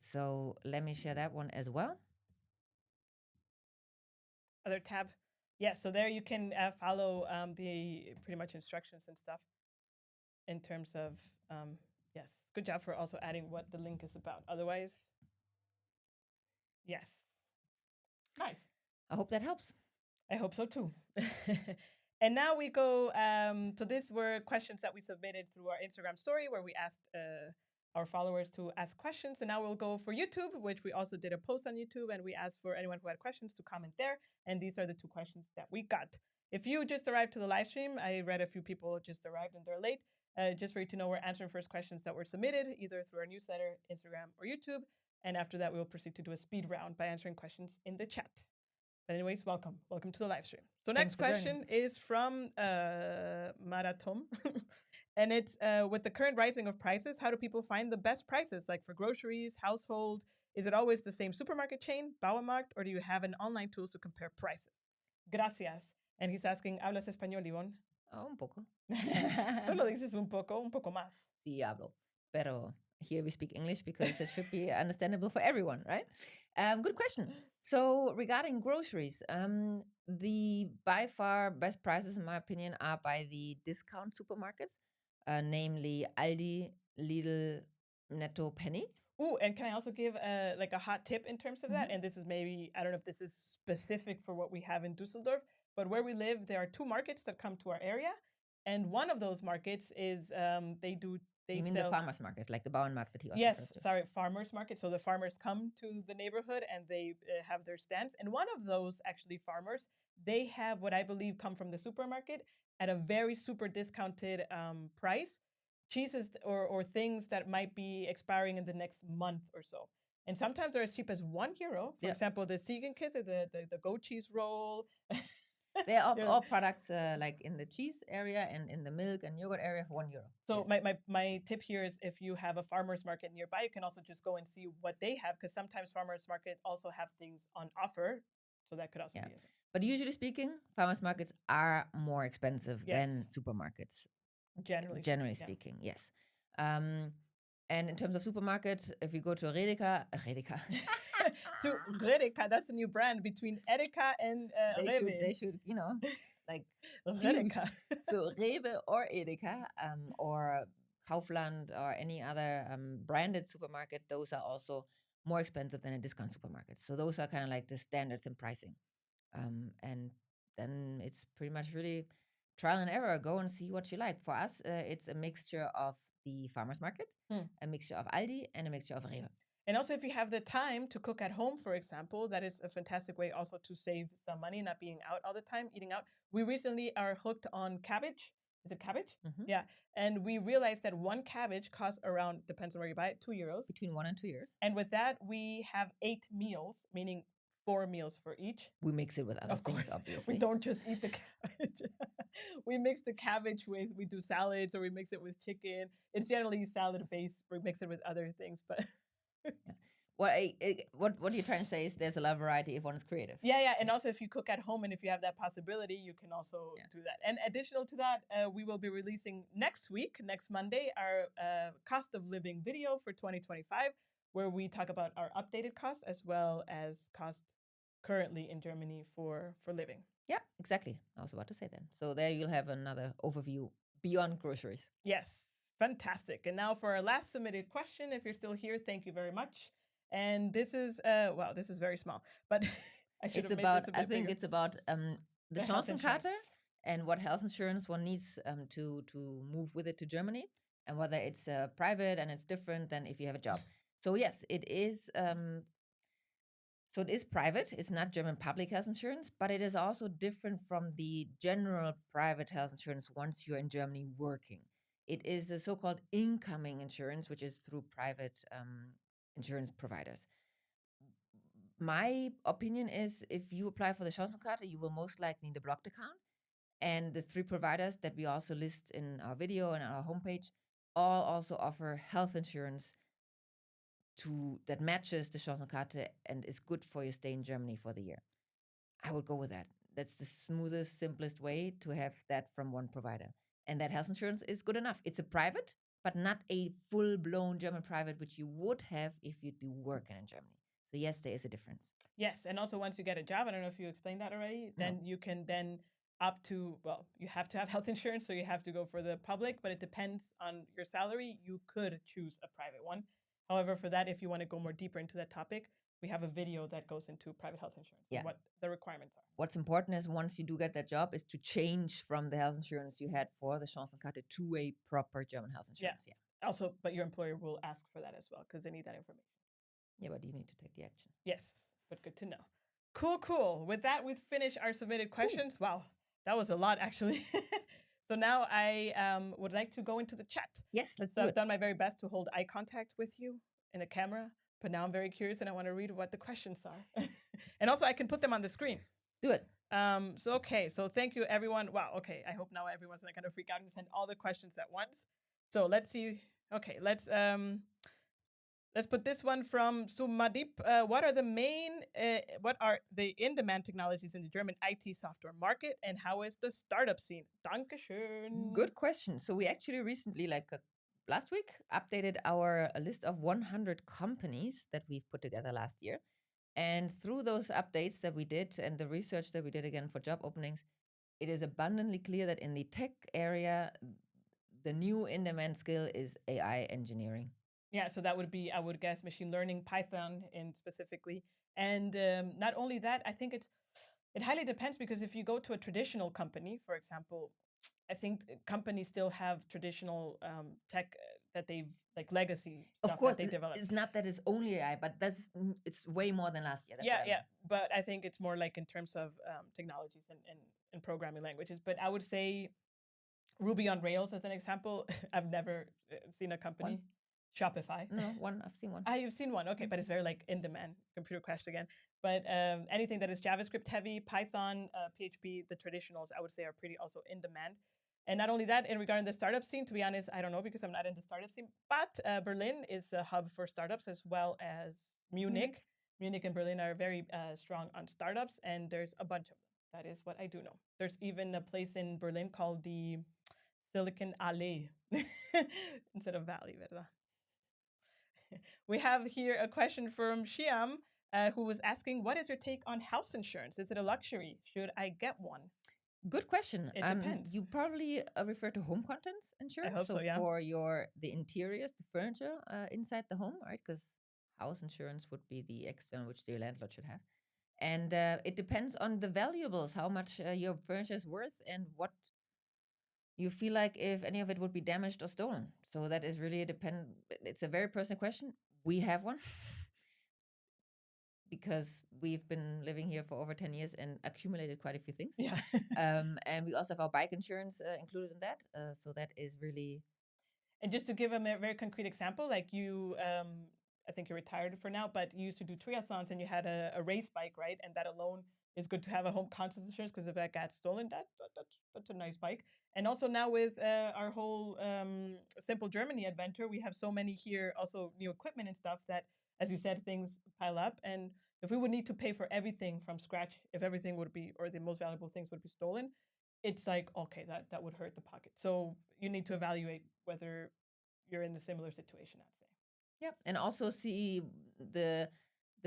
So let me share that one as well. Other tab. Yeah, so there you can follow the pretty much instructions and stuff in terms of, yes, good job for also adding what the link is about. Otherwise, yes. Nice. I hope that helps. I hope so too. And now we go, so these were questions that we submitted through our Instagram story where we asked our followers to ask questions. And now we'll go for YouTube, which we also did a post on YouTube, and we asked for anyone who had questions to comment there. And these are the 2 questions that we got. If you just arrived to the live stream, I read a few people just arrived and they're late. Just for you to know, we're answering first questions that were submitted either through our newsletter, Instagram, or YouTube. And after that, we'll proceed to do a speed round by answering questions in the chat. But anyways, welcome to the live stream. So next question is from Maratom. And it's, with the current rising of prices, how do people find the best prices? Like for groceries, household, is it always the same supermarket chain, Bauermarkt, or do you have an online tools to compare prices? Gracias. And he's asking, ¿hablas español, Yvonne? Oh, un poco. Solo dices un poco más. Sí, hablo. Pero here we speak English because it should be understandable for everyone, right? Good question. So regarding groceries, the by far best prices, in my opinion, are by the discount supermarkets, namely Aldi, Lidl, Netto, Penny. Oh, and can I also give like a hot tip in terms of that? And this is maybe, I don't know if this is specific for what we have in Dusseldorf, but where we live, there are 2 markets that come to our area. And one of those markets is You mean the farmers market, like the Bauernmarkt that he also Yes, sorry, farmers market. So the farmers come to the neighborhood and they have their stands. And one of those actually farmers, they have what I believe come from the supermarket at a very super discounted price, cheeses or things that might be expiring in the next month or so. And sometimes they're as cheap as €1. For example, the Ziegenkäse, the goat cheese roll. They offer all products like in the cheese area and in the milk and yogurt area for €1. So my tip here is if you have a farmer's market nearby, you can also just go and see what they have, because sometimes farmer's market also have things on offer. So that could also be a thing. But usually speaking, farmers markets are more expensive than supermarkets. Generally speaking, yes. And in terms of supermarket, if you go to Redeka, to Redeka, that's the new brand between Edeka and Rewe. They should, like Redeka. So Rewe or Edeka, or Kaufland or any other branded supermarket, those are also more expensive than a discount supermarket. So those are kind of like the standards in pricing. And then it's pretty much really trial and error. Go and see what you like. For us, it's a mixture of the farmers market, a mixture of Aldi, and a mixture of Rewe. And also, if you have the time to cook at home, for example, that is a fantastic way also to save some money, not being out all the time, eating out. We recently are hooked on cabbage. Is it cabbage? Mm-hmm. Yeah. And we realized that 1 cabbage costs around, depends on where you buy it, €2. Between 1 and 2 years. And with that, we have 8 meals, meaning 4 meals for each. We mix it with other things, obviously. We don't just eat the cabbage. We mix the cabbage we do salads, or we mix it with chicken. It's generally salad based. We mix it with other things, but... Yeah. What you're trying to say is there's a lot of variety if one is creative. Yeah. And also, if you cook at home and if you have that possibility, you can also do that. And additional to that, we will be releasing next Monday, our cost of living video for 2025, where we talk about our updated costs as well as cost currently in Germany for living. Yeah, exactly. I was about to say that. So there you'll have another overview beyond groceries. Yes, fantastic. And now for our last submitted question, if you're still here, thank you very much. And this is this is very small, but I should have made this a bit bigger. It's about the Chancenkarte and what health insurance one needs to move with it to Germany, and whether it's private and it's different than if you have a job. So yes, it is. So it is private. It's not German public health insurance, but it is also different from the general private health insurance once you're in Germany working. It is the so-called incoming insurance, which is through private insurance providers. My opinion is if you apply for the Chancenkarte, you will most likely need a blocked account. And the 3 providers that we also list in our video and on our homepage all also offer health insurance that matches the Chancenkarte and is good for your stay in Germany for the year. I would go with that. That's the smoothest, simplest way to have that from one provider. And that health insurance is good enough. It's a private, but not a full-blown German private, which you would have if you'd be working in Germany. So yes, there is a difference. Yes, and also once you get a job, I don't know if you explained that already, then you can then up to, you have to have health insurance, so you have to go for the public, but it depends on your salary. You could choose a private one. However, for that, if you want to go more deeper into that topic, we have a video that goes into private health insurance and what the requirements are. What's important is once you do get that job is to change from the health insurance you had for the Chancenkarte to a proper German health insurance. Yeah. Also, but your employer will ask for that as well because they need that information. Yeah, but you need to take the action. Yes, but good to know. Cool. With that, we've finished our submitted questions. Wow, that was a lot, actually. So now I would like to go into the chat. Yes, let's do it. I've done my very best to hold eye contact with you in a camera, but now I'm very curious and I want to read what the questions are. And also, I can put them on the screen. Do it. So thank you, everyone. Wow, okay. I hope now everyone's not going to freak out and send all the questions at once. So let's see. Okay, let's put this one from Sumadip. What are the in-demand technologies in the German IT software market, and how is the startup scene? Dankeschön. Good question. So we actually recently, last week, updated our list of 100 companies that we've put together last year. And through those updates that we did and the research that we did again for job openings, it is abundantly clear that in the tech area, the new in-demand skill is AI engineering. Yeah, so that would be, I would guess, machine learning, Python in specifically. And not only that, I think it highly depends, because if you go to a traditional company, for example, I think companies still have traditional tech that they've, like legacy stuff of course, that they developed. It's not that it's only AI, but it's way more than last year. That's but I think it's more like in terms of technologies and programming languages. But I would say Ruby on Rails as an example. I've never seen a company. Shopify. No, I've seen one. You've seen one. Okay, but it's very like in demand. Computer crashed again. But anything that is JavaScript heavy, Python, PHP, the traditionals, I would say are pretty also in demand. And not only that, in regarding the startup scene, to be honest, I don't know because I'm not in the startup scene, but Berlin is a hub for startups as well as Munich. Munich and Berlin are very strong on startups, and there's a bunch of them. That is what I do know. There's even a place in Berlin called the Silicon Alley instead of Valley, ¿verdad? We have here a question from Shiam, who was asking, what is your take on house insurance? Is it a luxury? Should I get one? Good question. It depends. You probably refer to home contents insurance. I hope so, yeah. For the interiors, the furniture inside the home, right? Because house insurance would be the external, which the landlord should have. And it depends on the valuables, how much your furniture is worth and what you feel like if any of it would be damaged or stolen. So that is really it's a very personal question. We have one because we've been living here for over 10 years and accumulated quite a few things. Yeah. And we also have our bike insurance included in that. So that is really... And just to give a very concrete example, like you, I think you're retired for now, but you used to do triathlons and you had a race bike, right? And that alone is good to have a home contents insurance, because if that got stolen, that's a nice bike. And also now with our whole Simple Germany adventure, we have so many here, also new equipment and stuff, that as you said, things pile up. And if we would need to pay for everything from scratch, if everything would be, or the most valuable things would be stolen, it's like, okay, that would hurt the pocket. So you need to evaluate whether you're in a similar situation, I'd say. Yep. And also see the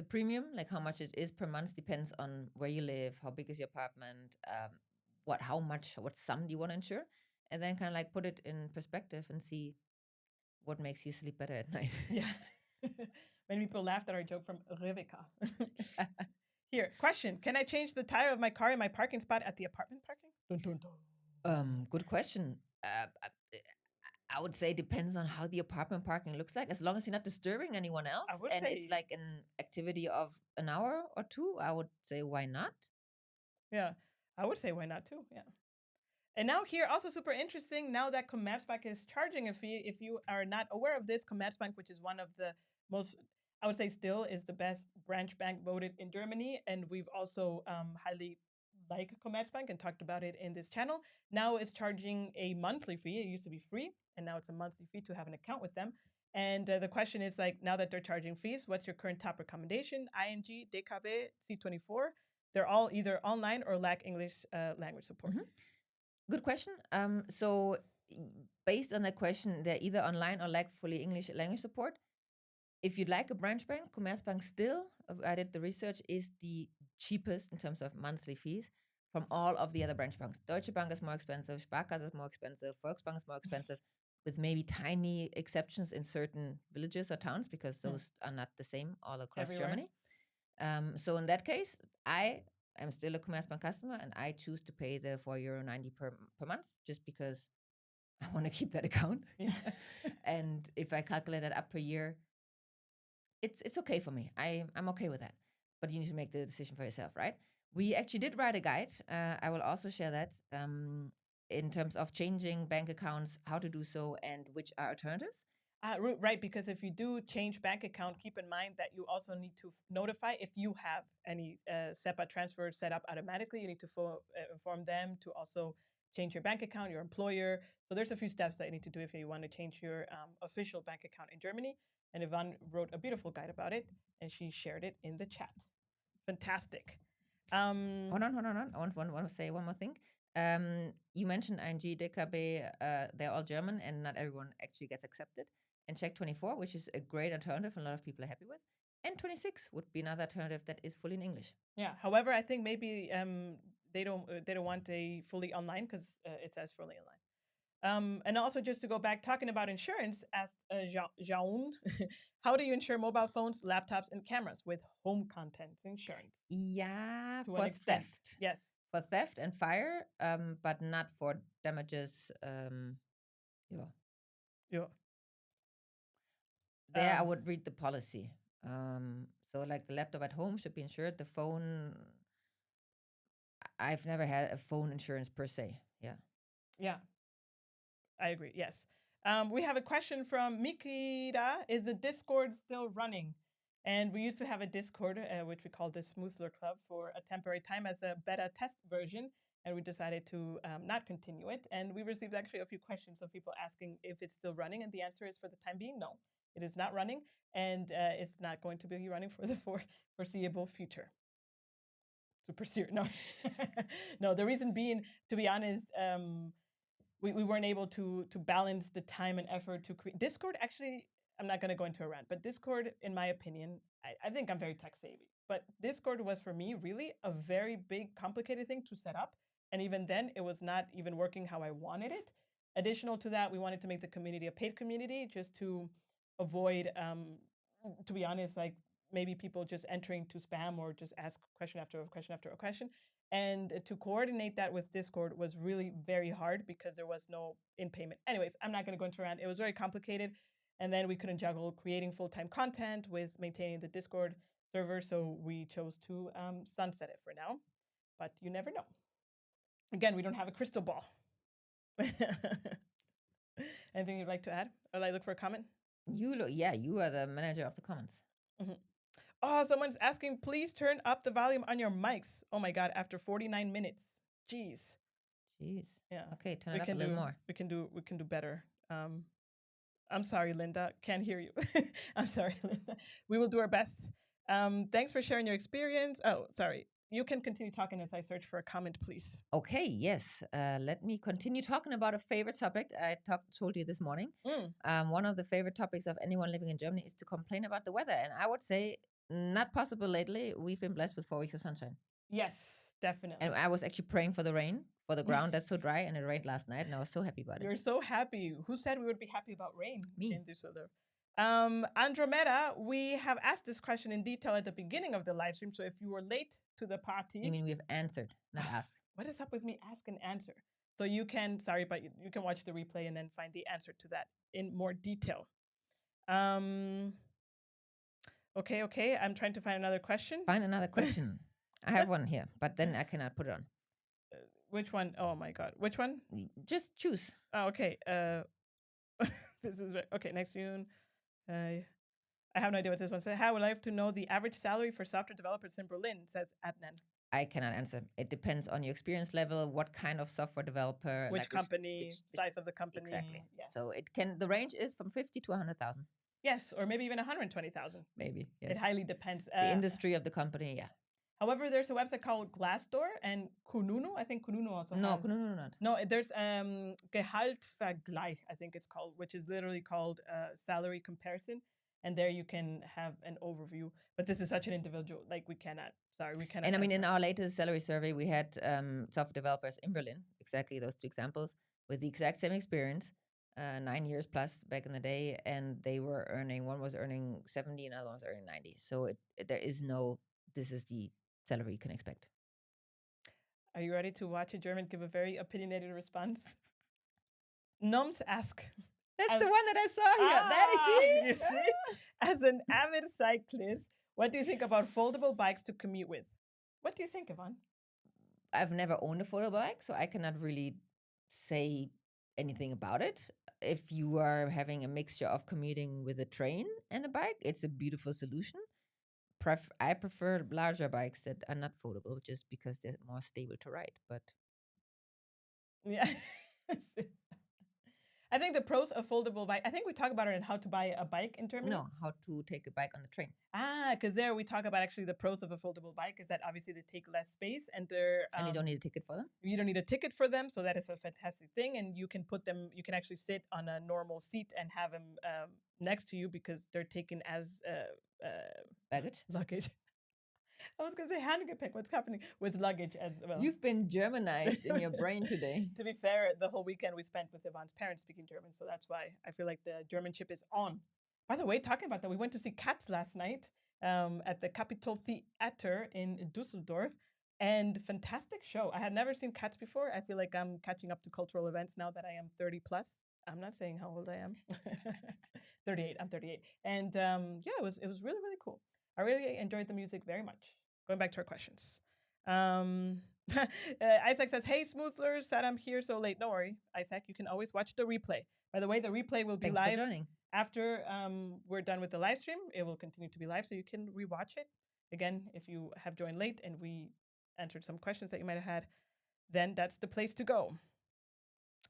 premium, like how much it is per month, depends on where you live, how big is your apartment, what sum do you want to insure, and then kind of like put it in perspective and see what makes you sleep better at night. Yeah. Many people laughed at our joke from Rebecca. Here, question: can I change the tire of my car in my parking spot at the apartment parking? Dun, dun, dun. Good question. I would say depends on how the apartment parking looks like. As long as you're not disturbing anyone else, and it's like an activity of an hour or two, I would say why not? Yeah, I would say why not too. Yeah. And now here, also super interesting, now that Commerzbank is charging a fee, if you are not aware of this, Commerzbank, which is one of the most, I would say still is the best branch bank voted in Germany. And we've also highly like Commerzbank and talked about it in this channel. Now it's charging a monthly fee. It used to be free, and now it's a monthly fee to have an account with them. And the question is like, now that they're charging fees, what's your current top recommendation? ING, DKB, C24. They're all either online or lack English language support. Mm-hmm. Good question. So based on that question, they're either online or lack fully English language support. If you'd like a branch bank, Commerzbank still, I did the research, is the cheapest in terms of monthly fees from all of the other branch banks. Deutsche Bank is more expensive, Sparkasse is more expensive, Volksbank is more expensive, with maybe tiny exceptions in certain villages or towns, because those are not the same all across Germany. So in that case, I am still a Commerzbank customer, and I choose to pay the €4.90 per month, just because I want to keep that account. Yeah. And if I calculate that up per year, it's okay for me. I'm okay with that. But you need to make the decision for yourself, right? We actually did write a guide. I will also share that in terms of changing bank accounts, how to do so, and which are alternatives. Right, because if you do change bank account, keep in mind that you also need to notify if you have any SEPA transfer set up automatically. You need to inform them to also change your bank account, your employer. So there's a few steps that you need to do if you want to change your official bank account in Germany. And Yvonne wrote a beautiful guide about it, and she shared it in the chat. Fantastic. Hold on. I want to say one more thing. You mentioned ING, DKB, they're all German, and not everyone actually gets accepted. And Check24, which is a great alternative, and a lot of people are happy with. And 26 would be another alternative that is fully in English. Yeah. However, I think maybe they don't want a fully online, because it says fully online. And also, just to go back, talking about insurance, asked Jaun, how do you insure mobile phones, laptops, and cameras with home contents insurance? Yeah, for theft. Yes. For theft and fire, but not for damages. Yeah. There, I would read the policy. So, like the laptop at home should be insured. The phone, I've never had a phone insurance per se. Yeah. Yeah. I agree. Yes. We have a question from Mikita. Is the Discord still running? And we used to have a Discord, which we called the Smoothler Club, for a temporary time as a beta test version. And we decided to not continue it. And we received actually a few questions of people asking if it's still running. And the answer is, for the time being, no, it is not running. And it's not going to be running for the foreseeable future. To pursue. No, no, the reason being, to be honest, we weren't able to balance the time and effort to create Discord. Actually, I'm not going to go into a rant, but Discord, in my opinion, I think I'm very tech savvy, but Discord was for me really a very big, complicated thing to set up. And even then, it was not even working how I wanted it. Additional to that, we wanted to make the community a paid community, just to avoid, to be honest, like maybe people just entering to spam or just ask question after question after a question. And to coordinate that with Discord was really very hard, because there was no in payment. Anyways, I'm not going to go into rant. It was very complicated. And then we couldn't juggle creating full-time content with maintaining the Discord server. So we chose to sunset it for now. But you never know. Again, we don't have a crystal ball. Anything you'd like to add? Or I look for a comment? You are the manager of the comments. Mm-hmm. Oh, someone's asking, please turn up the volume on your mics. Oh my God, after 49 minutes. Jeez. Jeez. Yeah. Okay, turn it up a little more. We can do better. I'm sorry, Linda. Can't hear you. I'm sorry, Linda. We will do our best. Thanks for sharing your experience. Oh, sorry. You can continue talking as I search for a comment, please. Okay, yes. Let me continue talking about a favorite topic told you this morning. One of the favorite topics of anyone living in Germany is to complain about the weather. And I would say, not possible lately. We've been blessed with 4 weeks of sunshine. Yes, definitely. And I was actually praying for the rain, for the ground that's so dry, and it rained last night, and I was so happy about it. You're so happy. Who said we would be happy about rain Me. in Düsseldorf? Andromeda, we have asked this question in detail at the beginning of the live stream. So if you were late to the party, You mean we've answered, not asked? What is up with me? Ask and answer. So you can, sorry, but you can watch the replay and then find the answer to that in more detail. Okay. I'm trying to find another question. Find another question. I have one here, but then I cannot put it on. Which one? Oh my God. Which one? Just choose. Oh, okay. This is right. Okay, next June. I have no idea what this one says. How would I like to know the average salary for software developers in Berlin? Says Adnan. I cannot answer. It depends on your experience level, what kind of software developer, which company, size of the company. Exactly. Yes. So the range is from 50 to 100,000. Yes, or maybe even 120,000. Maybe. Yes. It highly depends. The industry of the company, yeah. However, there's a website called Glassdoor and Kununu. I think Kununu also has. No, Kununu not. No, there's Gehaltvergleich, I think it's called, which is literally called salary comparison. And there you can have an overview. But this is such an individual, like we cannot. And I mean, in our latest salary survey, we had software developers in Berlin, exactly those two examples, with the exact same experience, 9 years plus back in the day. And they were earning, one was earning 70, another one was earning 90. So there is no, this is the salary you can expect. Are you ready to watch a German give a very opinionated response? Noms ask. That's the one that I saw here. That is you see? As an avid cyclist, what do you think about foldable bikes to commute with? What do you think, Yvonne? I've never owned a foldable bike, so I cannot really say anything about it. If you are having a mixture of commuting with a train and a bike, it's a beautiful solution. I prefer larger bikes that are not foldable just because they're more stable to ride. But yeah. I think the pros of foldable bike, I think we talk about it in how to buy a bike in Germany. No, how to take a bike on the train. Because there we talk about actually the pros of a foldable bike is that obviously they take less space and they're... and you don't need a ticket for them? You don't need a ticket for them, so that is a fantastic thing. And you can put them, you can actually sit on a normal seat and have them next to you because they're taken as... Luggage. I was going to say Handgepäck. What's happening with luggage as well? You've been Germanized in your brain today. To be fair, the whole weekend we spent with Yvonne's parents speaking German, so that's why I feel like the German chip is on. By the way, talking about that, we went to see Cats last night at the Capitol Theater in Düsseldorf, and fantastic show. I had never seen Cats before. I feel like I'm catching up to cultural events now that I am 30 plus. I'm not saying how old I am. 38. I'm 38. And yeah, it was really, really cool. I really enjoyed the music very much. Going back to our questions. Isaac says, hey, Smoothers, sad I'm here so late. Don't worry, Isaac, you can always watch the replay. By the way, the replay will be live after we're done with the live stream. It will continue to be live, so you can rewatch it. Again, if you have joined late and we answered some questions that you might have had, then that's the place to go.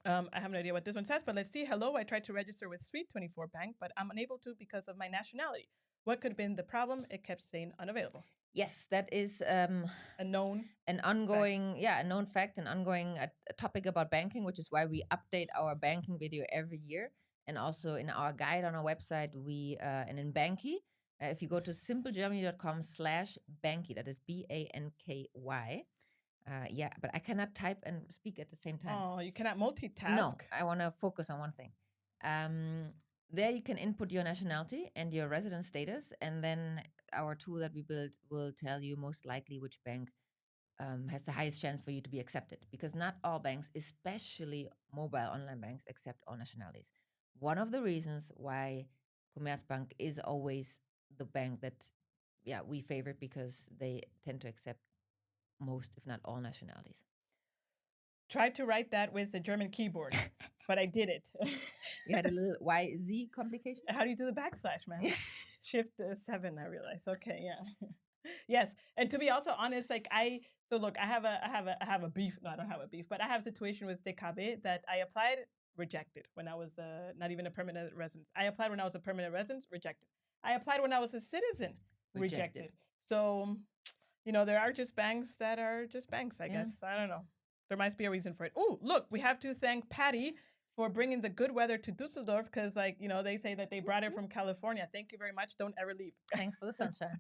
I have no idea what this one says, but let's see. Hello, I tried to register with Street24 Bank, but I'm unable to because of my nationality. What could have been the problem? It kept saying unavailable. Yes, that is a known fact, an ongoing topic about banking, which is why we update our banking video every year. And also in our guide on our website, and in Banky, if you go to simplegermany.com/Banky, that is BANKY. Yeah, but I cannot type and speak at the same time. Oh, you cannot multitask. No, I want to focus on one thing. There you can input your nationality and your resident status, and then our tool that we built will tell you most likely which bank has the highest chance for you to be accepted, because not all banks, especially mobile online banks, accept all nationalities. One of the reasons why Commerzbank is always the bank that we favor, because they tend to accept most, if not all, nationalities. Tried to write that with the German keyboard, but I did it. You had a little YZ complication? How do you do the backslash, man? Shift 7, I realized. Okay, yeah. Yes, and to be also honest, like I have a beef. No, I don't have a beef, but I have a situation with DKB that I applied rejected. When I was not even a permanent resident, I applied when I was a permanent resident, rejected. I applied when I was a citizen, rejected. So, there are just banks that are just banks, I guess. I don't know. There might be a reason for it. Oh, look, we have to thank Patty for bringing the good weather to Dusseldorf because, they say that they brought it from California. Thank you very much. Don't ever leave. Thanks for the sunshine.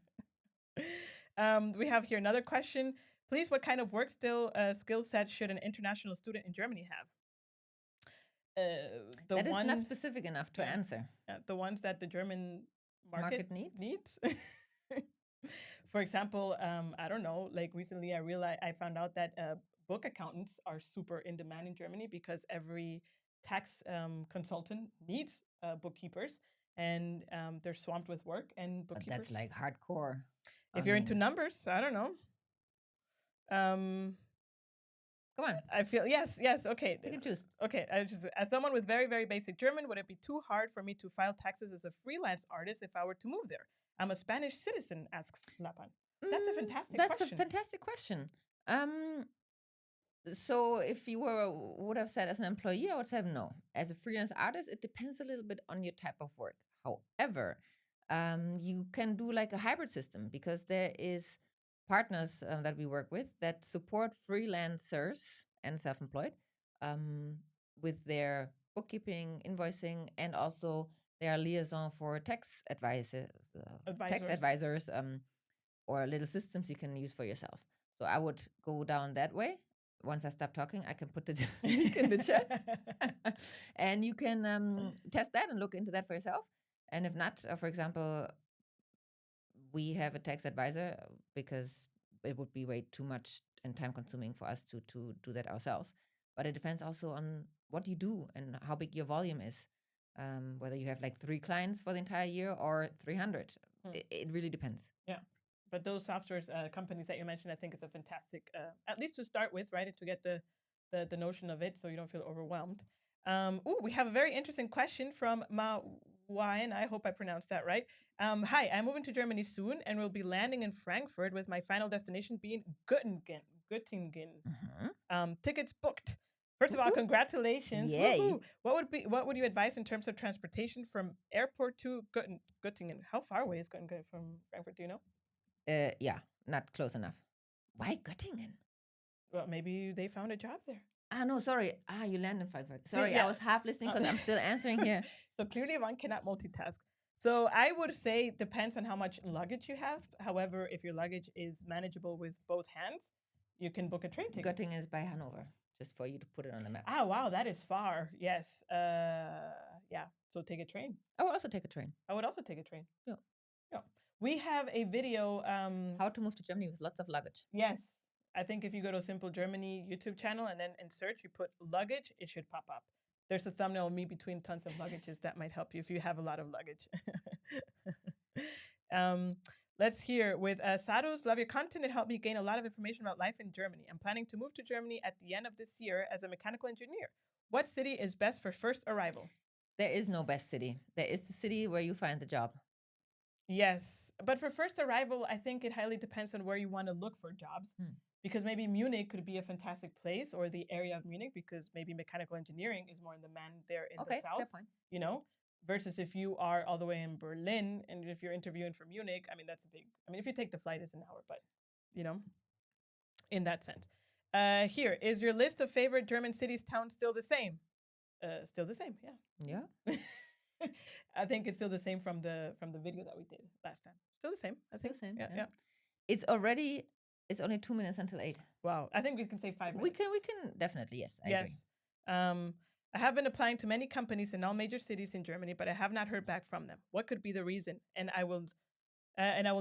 We have here another question. Please, what kind of work skill set should an international student in Germany have? That is not specific enough to answer. The ones that the German market needs. For example, I don't know, like recently I found out that book accountants are super in demand in Germany because every tax consultant needs bookkeepers, and they're swamped with work and bookkeepers. But that's like hardcore. If you're into numbers, I don't know. Come on. I feel yes. Okay. You can choose. Okay. As someone with very, very basic German, would it be too hard for me to file taxes as a freelance artist if I were to move there? I'm a Spanish citizen, asks Lapan. That's a fantastic question. That's a fantastic question. So if you would have said as an employee, I would say no. As a freelance artist, it depends a little bit on your type of work. However, you can do like a hybrid system because there is partners that we work with that support freelancers and self-employed with their bookkeeping, invoicing, and also their liaison for tax advisors, or little systems you can use for yourself. So I would go down that way. Once I stop talking, I can put the link in the chat. And you can test that and look into that for yourself. And if not, for example, we have a tax advisor because it would be way too much and time consuming for us to do that ourselves. But it depends also on what you do and how big your volume is. Whether you have like 3 clients for the entire year or 300. It really depends. Yeah. But those software companies that you mentioned, I think is a fantastic, at least to start with, right? And to get the notion of it so you don't feel overwhelmed. We have a very interesting question from Ma Wine. I hope I pronounced that right. Hi, I'm moving to Germany soon and will be landing in Frankfurt with my final destination being Göttingen. Mm-hmm. Tickets booked. First of all, congratulations. Yay. What would you advise in terms of transportation from airport to Göttingen? How far away is Göttingen from Frankfurt? Do you know? Yeah, not close enough. Why Göttingen? Well, maybe they found a job there. No, sorry. You land in Frankfurt. Sorry, I was half listening because I'm still answering here. So clearly one cannot multitask. So I would say depends on how much luggage you have. However, if your luggage is manageable with both hands, you can book a train ticket. Göttingen is by Hanover, just for you to put it on the map. Ah, wow, that is far. Yes. Yeah. So take a train. I would also take a train. Yeah. We have a video. How to move to Germany with lots of luggage. Yes. I think if you go to Simple Germany YouTube channel and then in search, you put luggage, it should pop up. There's a thumbnail of me between tons of luggages that might help you if you have a lot of luggage. Let's hear with Sadus. Love your content. It helped me gain a lot of information about life in Germany. I'm planning to move to Germany at the end of this year as a mechanical engineer. What city is best for first arrival? There is no best city. There is the city where you find the job. Yes. But for first arrival, I think it highly depends on where you want to look for jobs. Because maybe Munich could be a fantastic place, or the area of Munich, because maybe mechanical engineering is more in demand there in the south. Fair point. Versus if you are all the way in Berlin, and if you're interviewing for Munich, I mean, that's a big, if you take the flight, it's an hour, but, in that sense. Here, is your list of favorite German cities, towns still the same? Still the same, yeah. Yeah. I think it's still the same from the video that we did last time. Still the same, I think. Still the same, yeah. It's only 2 minutes until 8. Wow. I think we can say 5 minutes. We can definitely, yes. I agree. I have been applying to many companies in all major cities in Germany, but I have not heard back from them. What could be the reason? And I will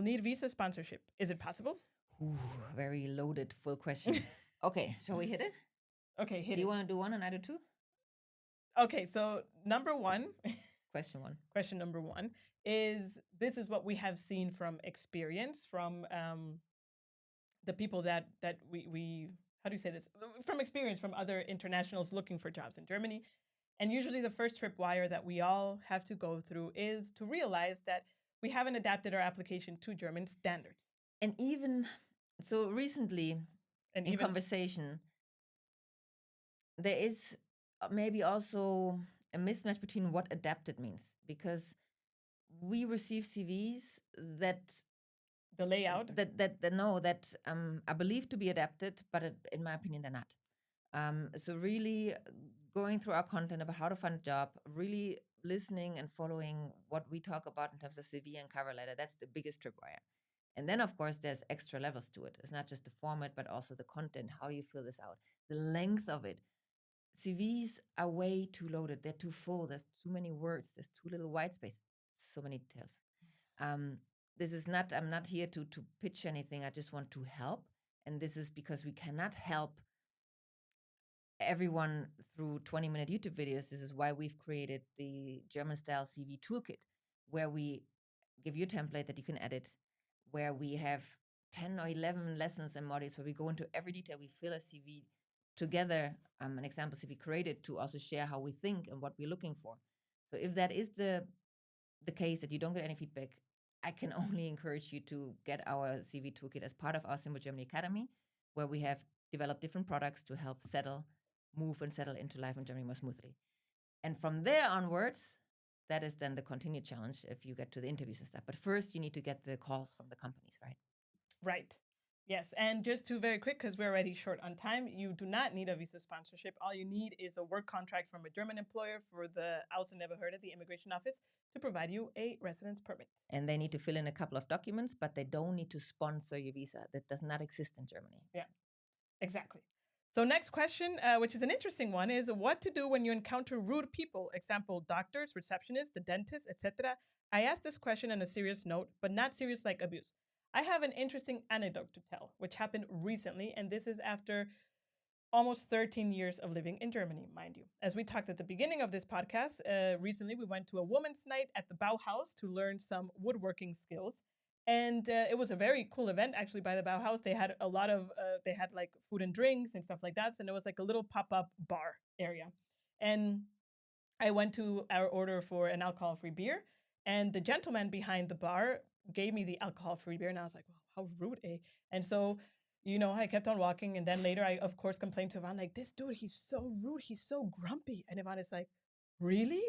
need visa sponsorship. Is it possible? Ooh, very loaded, full question. Okay, shall we hit it? Okay, hit it. Do you want to do one and I do 2? Okay, so number 1. Question number 1 is, this is what we have seen from experience, from the people that we how do you say this? From experience from other internationals looking for jobs in Germany. And usually the first tripwire that we all have to go through is to realize that we haven't adapted our application to German standards. And even so recently, in conversation, there is maybe also a mismatch between what adapted means, because we receive CVs that The layout. are believed to be adapted, but in my opinion, they're not. So really going through our content about how to find a job, really listening and following what we talk about in terms of CV and cover letter. That's the biggest tripwire. And then, of course, there's extra levels to it. It's not just the format, but also the content. How do you fill this out? The length of it. CVs are way too loaded. They're too full. There's too many words. There's too little white space. So many details. Um, this is not, I'm not here to pitch anything. I just want to help. And this is because we cannot help everyone through 20-minute YouTube videos. This is why we've created the German style CV toolkit, where we give you a template that you can edit, where we have 10 or 11 lessons and modules where we go into every detail. We fill a CV together, an example CV created to also share how we think and what we're looking for. So if that is the case that you don't get any feedback, I can only encourage you to get our CV toolkit as part of our Symbol Germany Academy, where we have developed different products to help move and settle into life in Germany more smoothly. And from there onwards, that is then the continued challenge if you get to the interviews and stuff. But first, you need to get the calls from the companies, right? Right. Yes. And just to very quick, because we're already short on time, you do not need a visa sponsorship. All you need is a work contract from a German employer for the, I also never heard of the immigration office, to provide you a residence permit. And they need to fill in a couple of documents, but they don't need to sponsor your visa. That does not exist in Germany. Yeah, exactly. So next question, which is an interesting one, is what to do when you encounter rude people, example, doctors, receptionists, the dentist, etc. I asked this question on a serious note, but not serious like abuse. I have an interesting anecdote to tell, which happened recently, and this is after almost 13 years of living in Germany, mind you. As we talked at the beginning of this podcast, recently we went to a women's night at the Bauhaus to learn some woodworking skills. And it was a very cool event, actually, by the Bauhaus. They had a lot of, they had like food and drinks and stuff like that. And it was like a little pop up bar area. And I went to our order for an alcohol free beer. And the gentleman behind the bar gave me the alcohol free beer. And I was like, wow, how rude, eh? And so I kept on walking. And then later, I, of course, complained to Ivan, like, this dude, he's so rude. He's so grumpy. And Ivan is like, really?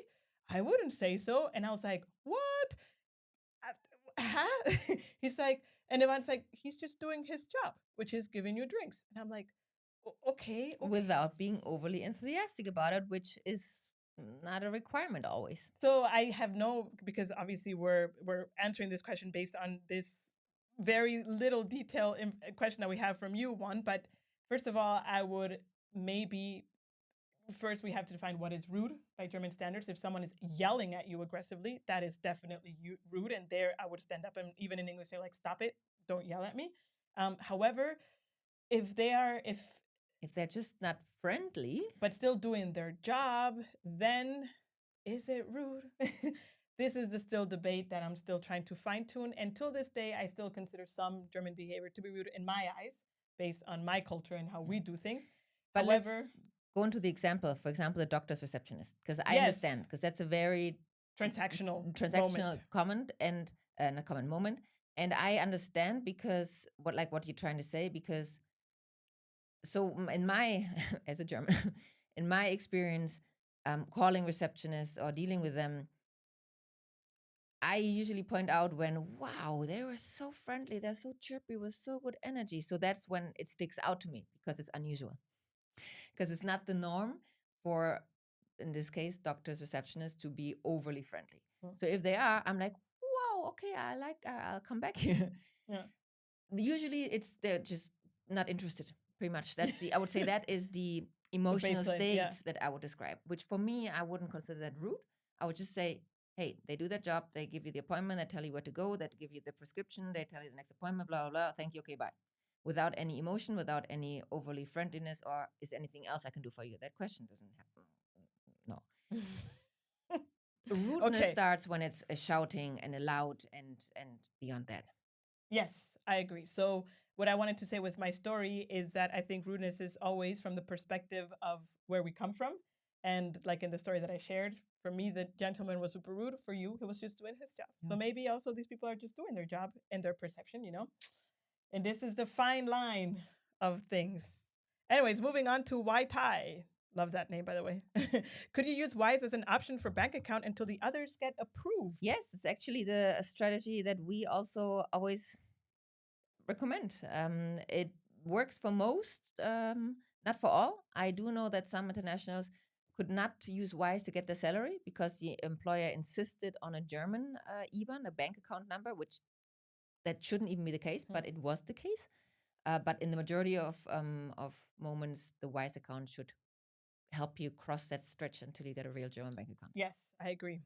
I wouldn't say so. And I was like, what? Huh? He's like, and Ivan's like, he's just doing his job, which is giving you drinks. And I'm like, okay. Without being overly enthusiastic about it, which is not a requirement always. So I have because obviously we're answering this question based on this very little detail question that we have from you, one. But first of all, I would maybe first we have to define what is rude by German standards. If someone is yelling at you aggressively, that is definitely rude. And there I would stand up and even in English say like, stop it, don't yell at me. However, if they're just not friendly, but still doing their job, then is it rude? This is the still debate that I'm still trying to fine tune. Until this day, I still consider some German behavior to be rude in my eyes, based on my culture and how we do things. But however, let's go into the example. For example, the doctor's receptionist, because I understand, because that's a very transactional comment and a common moment. And I understand because what you're trying to say, because so in my as a German, in my experience, calling receptionists or dealing with them, I usually point out when, wow, they were so friendly, they're so chirpy, with so good energy. So that's when it sticks out to me, because it's unusual. Because it's not the norm for, in this case, doctors, receptionists to be overly friendly. So if they are, I'm like, wow, okay, I'll come back here. Yeah. Usually they're just not interested, pretty much. I would say that is the emotional state that I would describe, which for me, I wouldn't consider that rude. I would just say, hey, they do their job. They give you the appointment. They tell you where to go. They give you the prescription. They tell you the next appointment, blah, blah, blah. Thank you. Okay, bye. Without any emotion, without any overly friendliness, or is anything else I can do for you? That question doesn't happen. No. Rudeness starts when it's a shouting and a loud and beyond that. Yes, I agree. So what I wanted to say with my story is that I think rudeness is always from the perspective of where we come from. And like in the story that I shared, for me, the gentleman was super rude. For you, he was just doing his job. Yeah. So maybe also these people are just doing their job and their perception, And this is the fine line of things. Anyways, moving on to why Thai. Love that name, by the way. Could you use Wise as an option for bank account until the others get approved? Yes, it's actually the strategy that we also always recommend. It works for most, not for all. I do know that some internationals could not use Wise to get their salary because the employer insisted on a German IBAN, a bank account number, which that shouldn't even be the case, but it was the case. But in the majority of moments, the Wise account should help you cross that stretch until you get a real German bank account. Yes, I agree.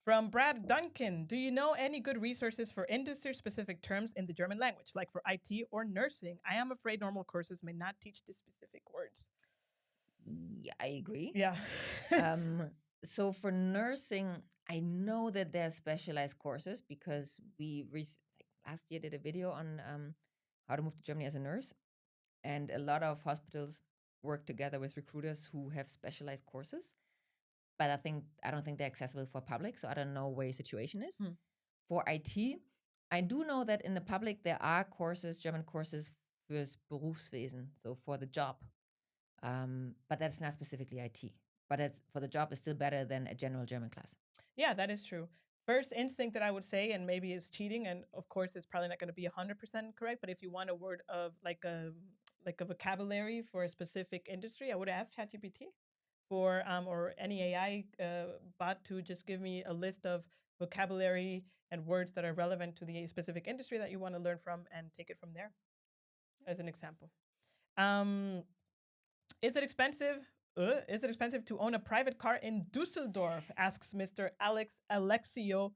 From Brad Duncan, do you know any good resources for industry-specific terms in the German language, like for IT or nursing? I am afraid normal courses may not teach the specific words. Yeah, I agree. Yeah. So for nursing, I know that there are specialized courses because we last year did a video on how to move to Germany as a nurse, and a lot of hospitals work together with recruiters who have specialized courses. But I don't think they're accessible for public, so I don't know where your situation is. For IT, I do know that in the public there are courses, German courses fürs Berufswesen, so for the job. But that's not specifically IT. But that's for the job is still better than a general German class. Yeah, that is true. First instinct that I would say, and maybe it's cheating, and of course it's probably not going to be 100% correct, but if you want a word of like a vocabulary for a specific industry, I would ask ChatGPT for or any AI bot to just give me a list of vocabulary and words that are relevant to the specific industry that you want to learn from and take it from there as an example. Is it expensive? Is it expensive to own a private car in Dusseldorf? Asks Mr. Alexio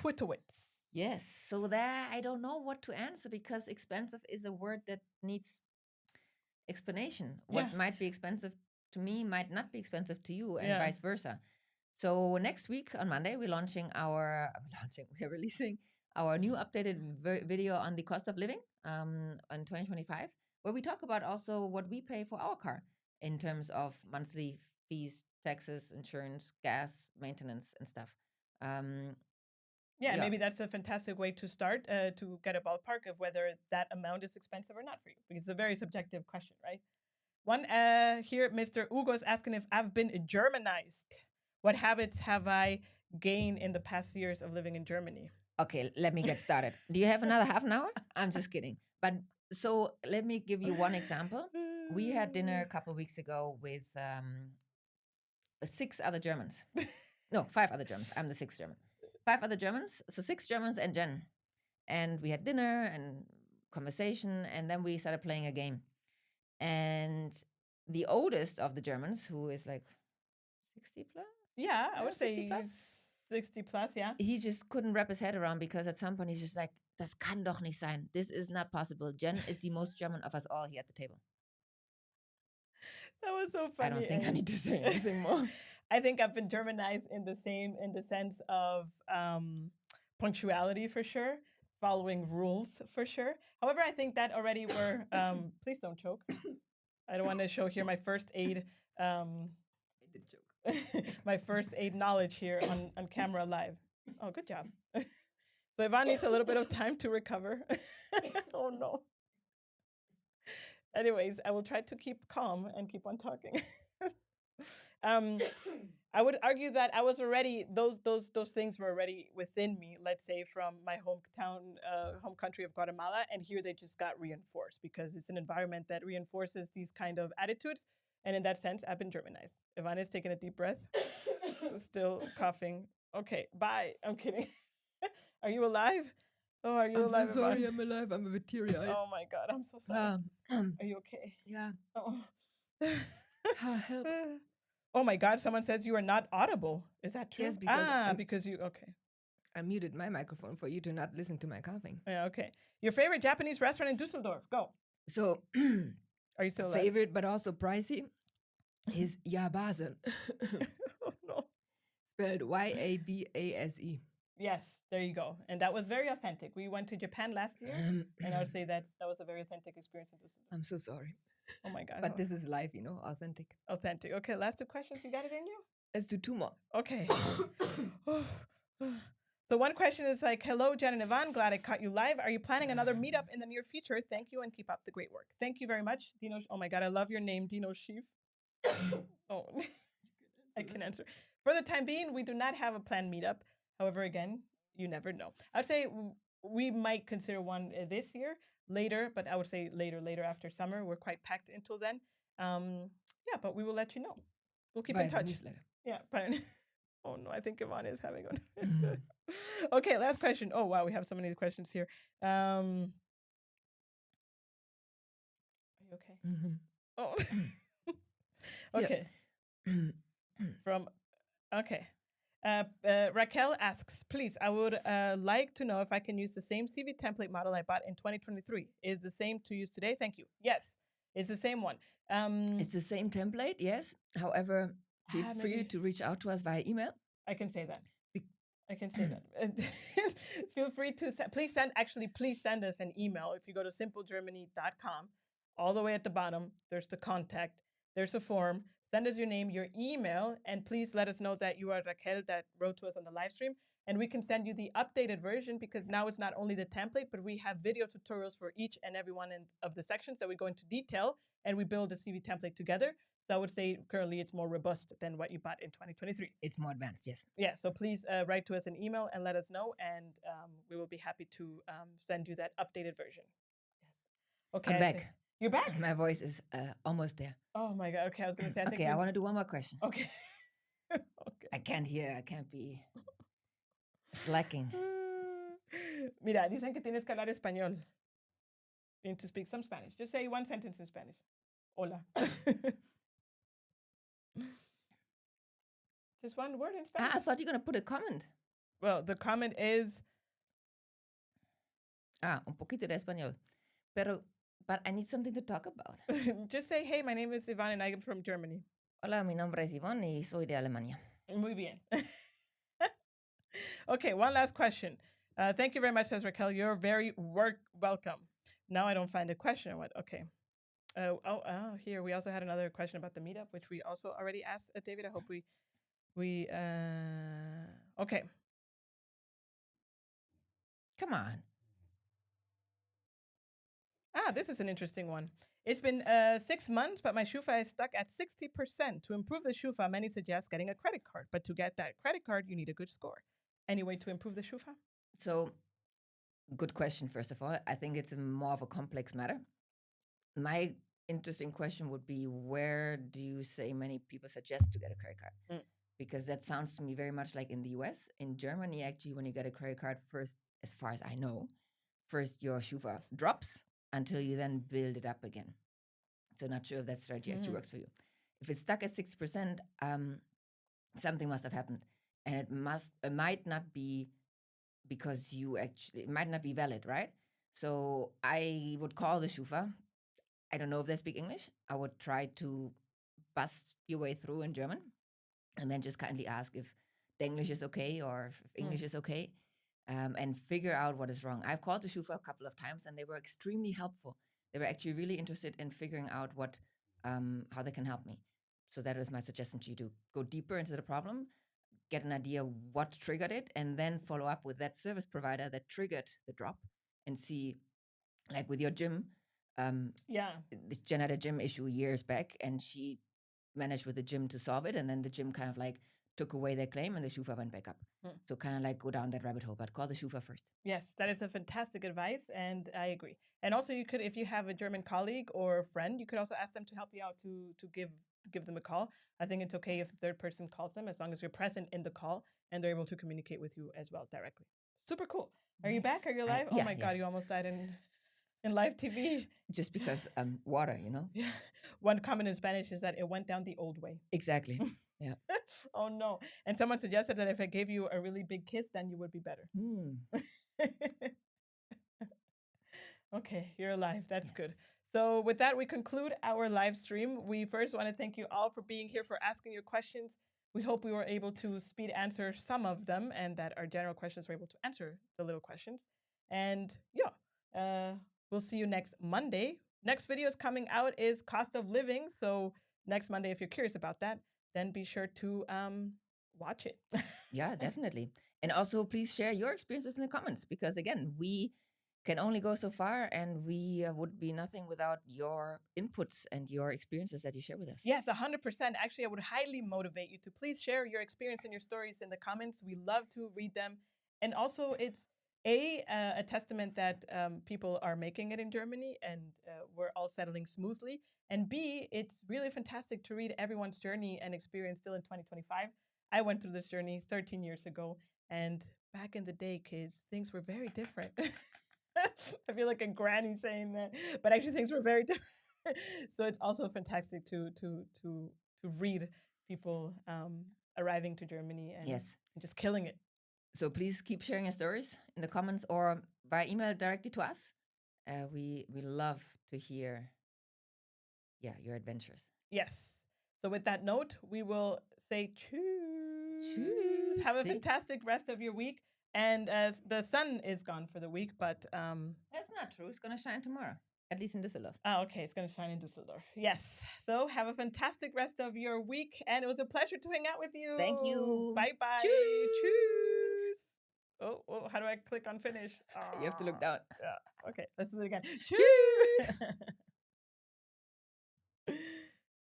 Quitowitz. Yes. So there, I don't know what to answer because expensive is a word that needs explanation. What might be expensive to me might not be expensive to you, and vice versa. So next week on Monday, we're releasing our new updated video on the cost of living on 2025, where we talk about also what we pay for our car in terms of monthly fees, taxes, insurance, gas, maintenance, and stuff. Maybe that's a fantastic way to start to get a ballpark of whether that amount is expensive or not for you, because it's a very subjective question, right? One here, Mr. Ugo is asking if I've been Germanized. What habits have I gained in the past years of living in Germany? Okay, let me get started. Do you have another half an hour? I'm just kidding. But so let me give you one example. We had dinner a couple of weeks ago with 6 other Germans. No, 5 other Germans. I'm the 6th German. 5 other Germans. So 6 Germans and Jen. And we had dinner and conversation, and then we started playing a game. And the oldest of the Germans, who is like 60 plus? Yeah, I would 60 say plus? 60 plus, yeah. He just couldn't wrap his head around because at some point he's just like, das kann doch nicht sein. This is not possible. Jen is the most German of us all here at the table. That was so funny. I don't think I need to say anything more. I think I've been Germanized in the sense of punctuality for sure, following rules for sure. However, I think that already were, please don't choke. I don't want to show here my first aid. I did joke. My first aid knowledge here on camera live. Oh, good job. So Yvonne needs a little bit of time to recover. Oh no. Anyways, I will try to keep calm and keep on talking. I would argue that I was already those things were already within me. Let's say from my hometown, home country of Guatemala, and here they just got reinforced because it's an environment that reinforces these kind of attitudes. And in that sense, I've been Germanized. Ivana is taking a deep breath, still coughing. Okay, bye. I'm kidding. Are you alive? Oh, are you alive? I'm so sorry, Ivana? I'm alive. I'm a bit teary-eyed. Oh my God, I'm so sorry. Are you okay? Yeah. Oh. Help. Oh my God, someone says you are not audible. Is that true? Yes, because because you, okay. I muted my microphone for you to not listen to my coughing. Yeah, okay. Your favorite Japanese restaurant in Dusseldorf? Go. So, are you still alive? Favorite but also pricey is Yabase. Oh no. Spelled Yabase. Yes, there you go. And that was very authentic. We went to Japan last year, and I would say that was a very authentic experience in Dusseldorf. I'm so sorry. Oh my God. But this is live, authentic. Authentic. Okay, last 2 questions. You got it in you? Let's do 2 more. Okay. So one question is like, hello, Jen and Yvonne. Glad I caught you live. Are you planning another meetup in the near future? Thank you and keep up the great work. Thank you very much, Dino. Oh my God, I love your name, Dino Sheaf. Oh, I can answer. For the time being, we do not have a planned meetup. However, again, you never know. I'd say we might consider one this year later, but I would say later after summer. We're quite packed until then. Yeah, but we will let you know. We'll keep in By the touch. newsletter. Yeah, but oh no, I think Yvonne is having one. Mhm. Okay, last question. Oh wow, we have so many questions here. Are you okay? Mhm. Oh, Yeah. okay. From okay. Raquel asks, please, I would like to know if I can use the same CV template model I bought in 2023. Is the same to use today? Thank you. Yes, it's the same one. It's the same template, yes. However, feel free maybe to reach out to us via email. I can say that. Be- I can say that. Feel free to please send us an email. If you go to simplegermany.com, all the way at the bottom, there's the contact, there's a form. Send us your name, your email, and please let us know that you are Raquel that wrote to us on the live stream. And we can send you the updated version because now it's not only the template, but we have video tutorials for each and every one of the sections that we go into detail and we build a CV template together. So I would say currently it's more robust than what you bought in 2023. It's more advanced, yes. Yeah, so please write to us an email and let us know, and we will be happy to send you that updated version. Yes. Okay. I'm back. You're back? My voice is almost there. Oh my God. Okay, I was going to say, I think. Okay, I want to do one more question. Okay. Okay. I can't be slacking. Mira, dicen que tienes que hablar español. You need to speak some Spanish. Just say one sentence in Spanish. Hola. Just one word in Spanish. I thought you were going to put a comment. Well, the comment is. Un poquito de español. But I need something to talk about. Just say, hey, my name is Iván and I'm from Germany. Hola, mi nombre es Iván y soy de Alemania. Muy bien. Okay, one last question. Thank you very much, says Raquel. You're very welcome. Now I don't find a question. What? Okay. Here we also had another question about the meetup, which we also already asked David. I hope we okay. Come on. This is an interesting one. It's been 6 months, but my Shufa is stuck at 60%. To improve the Shufa, many suggest getting a credit card. But to get that credit card, you need a good score. Any way to improve the Shufa? So, good question, first of all. I think it's more of a complex matter. My interesting question would be, where do you say many people suggest to get a credit card? Because that sounds to me very much like in the US. In Germany, actually, when you get a credit card first, as far as I know, first your Shufa drops until you then build it up again. So not sure if that strategy actually works for you. If it's stuck at 6%, something must have happened. And it might not be because it might not be valid, right? So I would call the Schufa. I don't know if they speak English. I would try to bust your way through in German and then just kindly ask if the English is okay or if English is okay, and figure out what is wrong. I've called the Schufa a couple of times and they were extremely helpful. They were actually really interested in figuring out how they can help me. So that was my suggestion to you, to go deeper into the problem, get an idea what triggered it, and then follow up with that service provider that triggered the drop and see, like with your gym. Jen had a gym issue years back and she managed with the gym to solve it. And then the gym kind of like took away their claim and the Schufa went back up. So kind of like go down that rabbit hole, but call the Schufa first. Yes, that is a fantastic advice, and I agree. And also, you could, if you have a German colleague or a friend, you could also ask them to help you out to give them a call. I think it's okay if the third person calls them, as long as you're present in the call and they're able to communicate with you as well directly. Super cool. Are you back? Are you alive? Oh my God, you almost died in live TV. Just because water, you know? Yeah. One comment in Spanish is that it went down the old way. Exactly. Yeah. Oh no. And someone suggested that if I gave you a really big kiss, then you would be better. Okay, you're alive. That's good. So with that, we conclude our live stream. We first want to thank you all for being here, for asking your questions. We hope we were able to speed answer some of them and that our general questions were able to answer the little questions. And we'll see you next Monday. Next video is coming out is cost of living. So next Monday, if you're curious about that, then be sure to watch it. Yeah, definitely. And also please share your experiences in the comments, because again, we can only go so far, and we would be nothing without your inputs and your experiences that you share with us. Yes, 100%. Actually, I would highly motivate you to please share your experience and your stories in the comments. We love to read them. And also, it's a testament that people are making it in Germany and we're all settling smoothly. And B, it's really fantastic to read everyone's journey and experience still in 2025. I went through this journey 13 years ago. And back in the day, kids, things were very different. I feel like a granny saying that, but actually things were very different. So it's also fantastic to read people arriving to Germany and Yes. just killing it. So please keep sharing your stories in the comments or by email directly to us. We love to hear, your adventures. Yes. So with that note, we will say choose. Tschüss. Have a See? fantastic rest of your week. And as the sun is gone for the week, but That's not true. It's gonna shine tomorrow, at least in Düsseldorf. okay, it's gonna shine in Düsseldorf. Yes. So have a fantastic rest of your week, and it was a pleasure to hang out with you. Thank you. Bye bye. Tschüss. Choose. Oh, how do I click on finish? You have to look down. Yeah. Okay, let's do it again. Tschüss. Choose.